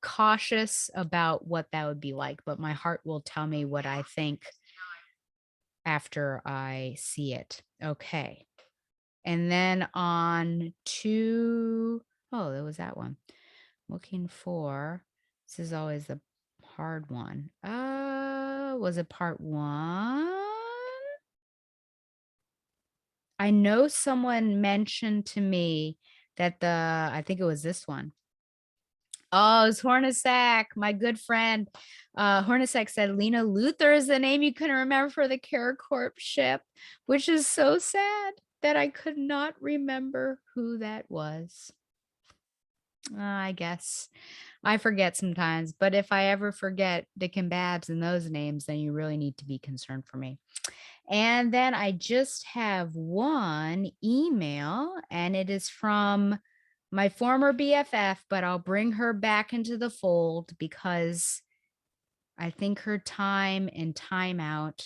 cautious about what that would be like, but my heart will tell me what I think after I see it. Okay. And then on to, there was that one. Looking for, this is always the hard one. Was it part 1? I know someone mentioned to me that I think it was this one. Oh, it's Hornacek, my good friend. Hornacek said Lena Luthor is the name you couldn't remember for the Caracorp ship, which is so sad that I could not remember who that was. I guess I forget sometimes, but if I ever forget Dick and Babs and those names, then you really need to be concerned for me. And then I just have one email, and it is from my former BFF, but I'll bring her back into the fold because I think her time and timeout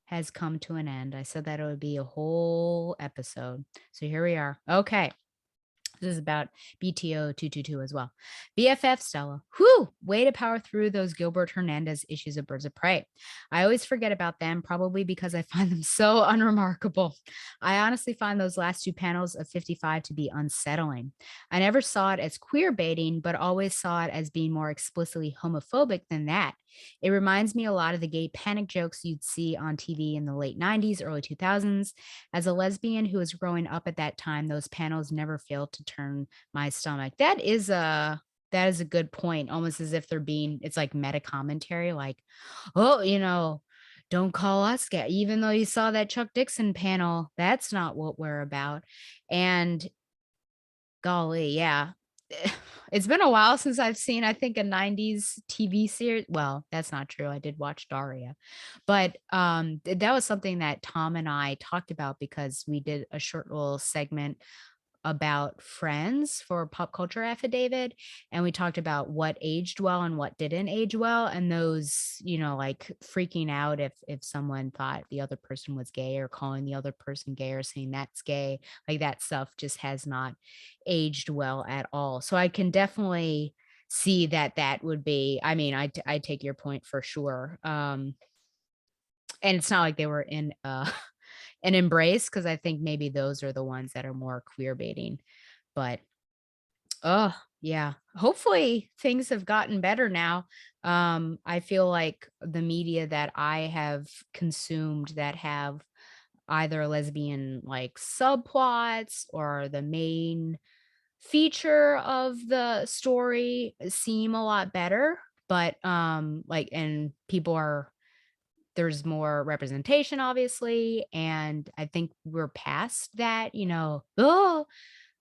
has come to an end. I said that it would be a whole episode. So here we are. Okay. This is about BTO 222 as well. BFF Stella. Whew, way to power through those Gilbert Hernandez issues of Birds of Prey. I always forget about them, probably because I find them so unremarkable. I honestly find those last 2 panels of 55 to be unsettling. I never saw it as queer baiting, but always saw it as being more explicitly homophobic than that. It reminds me a lot of the gay panic jokes you'd see on TV in the late 90s, early 2000s. As a lesbian who was growing up at that time, those panels never failed to turn my stomach. That is a good point, almost as if it's like meta commentary, like, oh, don't call us gay, even though you saw that Chuck Dixon panel. That's not what we're about. And golly, yeah. It's been a while since I've seen, I think, a 90s TV series. Well, that's not true. I did watch Daria. But that was something that Tom and I talked about because we did a short little segment about Friends for Pop Culture Affidavit, and we talked about what aged well and what didn't age well, and those, like freaking out if someone thought the other person was gay or calling the other person gay or saying that's gay, like that stuff just has not aged well at all. So I can definitely see that that would be, I mean, I take your point for sure. And it's not like they were in an embrace, because I think maybe those are the ones that are more queer baiting. But oh, yeah. Hopefully things have gotten better now. I feel like the media that I have consumed that have either lesbian like subplots or the main feature of the story seem a lot better. But like, and people are, there's more representation obviously, and I think we're past that, oh,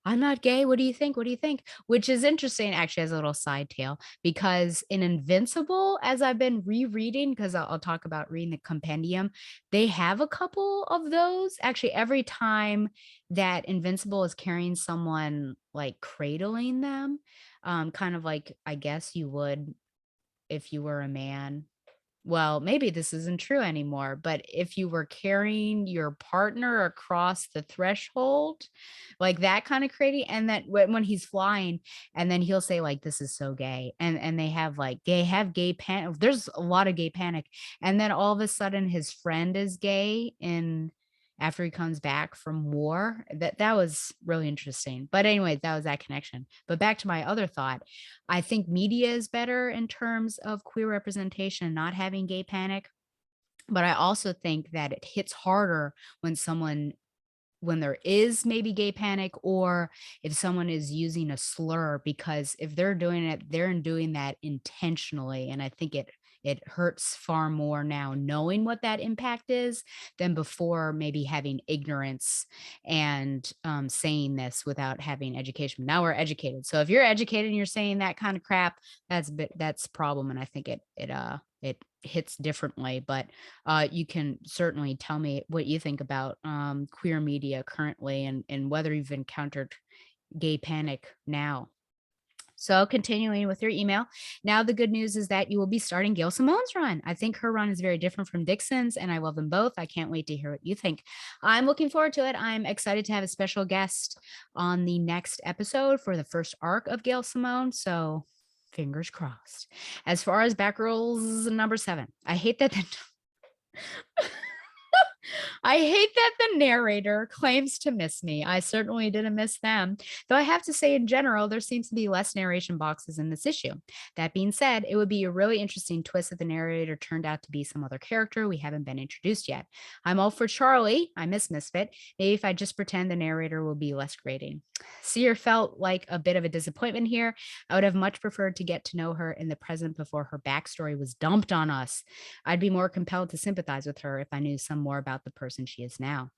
I'm not gay. What do you think? What do you think? Which is interesting, actually, as a little side tale, because in Invincible, as I've been rereading, because I'll talk about reading the compendium, they have a couple of those. Actually, every time that Invincible is carrying someone like cradling them, kind of like I guess you would if you were a man. Well, maybe this isn't true anymore, but if you were carrying your partner across the threshold, like that kind of crazy, and that when he's flying, and then he'll say like, "This is so gay," and they have gay panic. There's a lot of gay panic, and then all of a sudden his friend is gay in after he comes back from war. That was really interesting. But anyway, that was that connection. But back to my other thought, I think media is better in terms of queer representation, not having gay panic. But I also think that it hits harder when when there is maybe gay panic, or if someone is using a slur, because if they're doing it, they're doing that intentionally. And I think it hurts far more now knowing what that impact is than before, maybe having ignorance and saying this without having education. Now we're educated. So if you're educated and you're saying that kind of crap, that's a problem. And I think it hits differently. But you can certainly tell me what you think about queer media currently, and whether you've encountered gay panic now. So continuing with your email, now the good news is that you will be starting Gail Simone's run. I think her run is very different from Dixon's, and I love them both. I can't wait to hear what you think. I'm looking forward to it. I'm excited to have a special guest on the next episode for the first arc of Gail Simone. So fingers crossed. As far as Batgirl's number 7, I hate that I hate that the narrator claims to miss me. I certainly didn't miss them. Though I have to say, in general, there seems to be less narration boxes in this issue. That being said, it would be a really interesting twist if the narrator turned out to be some other character we haven't been introduced yet. I'm all for Charlie. I miss Misfit. Maybe if I just pretend the narrator will be less grating. Seer felt like a bit of a disappointment here. I would have much preferred to get to know her in the present before her backstory was dumped on us. I'd be more compelled to sympathize with her if I knew some more about the person she is now.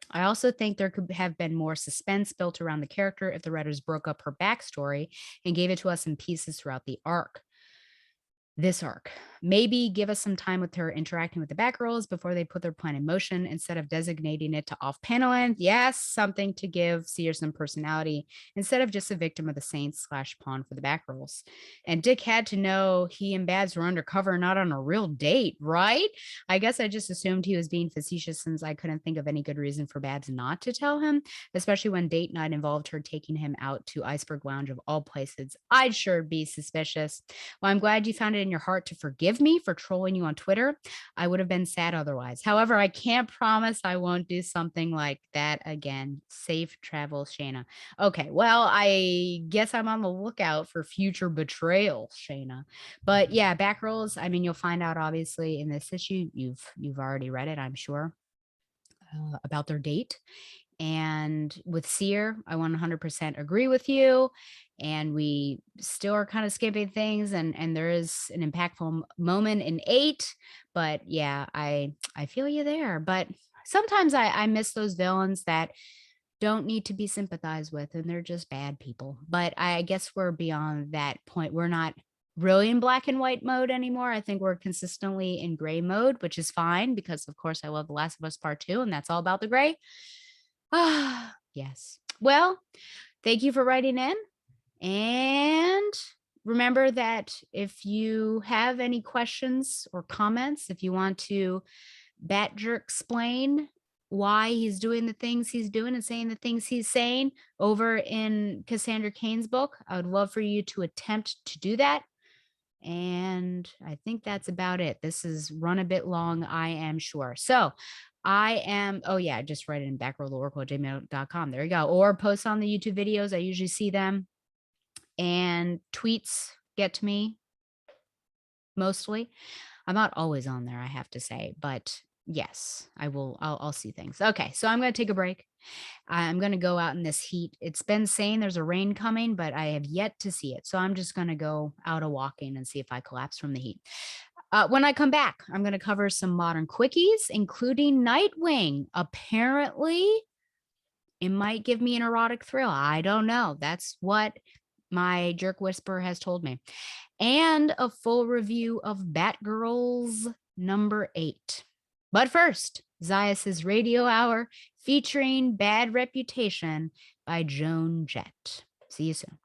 I also think there could have been more suspense built around the character if the writers broke up her backstory and gave it to us in pieces throughout the arc. This arc. Maybe give us some time with her interacting with the Batgirls before they put their plan in motion instead of designating it to off-panel. Yes, something to give Seer some personality instead of just a victim of the Saints / pawn for the Batgirls. And Dick had to know he and Babs were undercover, not on a real date, right? I guess I just assumed he was being facetious since I couldn't think of any good reason for Babs not to tell him, especially when date night involved her taking him out to Iceberg Lounge of all places. I'd sure be suspicious. Well, I'm glad you found it in your heart to forgive me for trolling you on Twitter. I would have been sad otherwise. However, I can't promise I won't do something like that again. Safe travels, Shayna. Okay, well, I guess I'm on the lookout for future betrayal, Shayna. But yeah, Batgirls, I mean, you'll find out obviously in this issue. You've already read it, I'm sure, about their date. And with Seer, I 100% agree with you. And we still are kind of skipping things, and there is an impactful moment in 8. But yeah, I feel you there. But sometimes I miss those villains that don't need to be sympathized with, and they're just bad people. But I guess we're beyond that point. We're not really in black and white mode anymore. I think we're consistently in gray mode, which is fine because, of course, I love The Last of Us Part 2, and that's all about the gray. Ah, yes. Well, thank you for writing in. And remember that if you have any questions or comments, if you want to Batgirl explain why he's doing the things he's doing and saying the things he's saying over in Cassandra Cain's book, I would love for you to attempt to do that. And I think that's about it. This is run a bit long, I am sure. So I am, oh yeah, just write it in backrolltheoracle@gmail.com. There you go. Or post on the YouTube videos. I usually see them. And tweets get to me mostly. I'm not always on there, I have to say, but yes, I will. I'll see things. Okay, so I'm going to take a break. I'm going to go out in this heat. It's been saying there's a rain coming, but I have yet to see it. So I'm just going to go out a walking and see if I collapse from the heat. When I come back, I'm going to cover some modern quickies, including Nightwing. Apparently, it might give me an erotic thrill. I don't know. That's what my jerk whisperer has told me. And a full review of Batgirl's number 8. But first, Zayas's Radio Hour featuring Bad Reputation by Joan Jett. See you soon.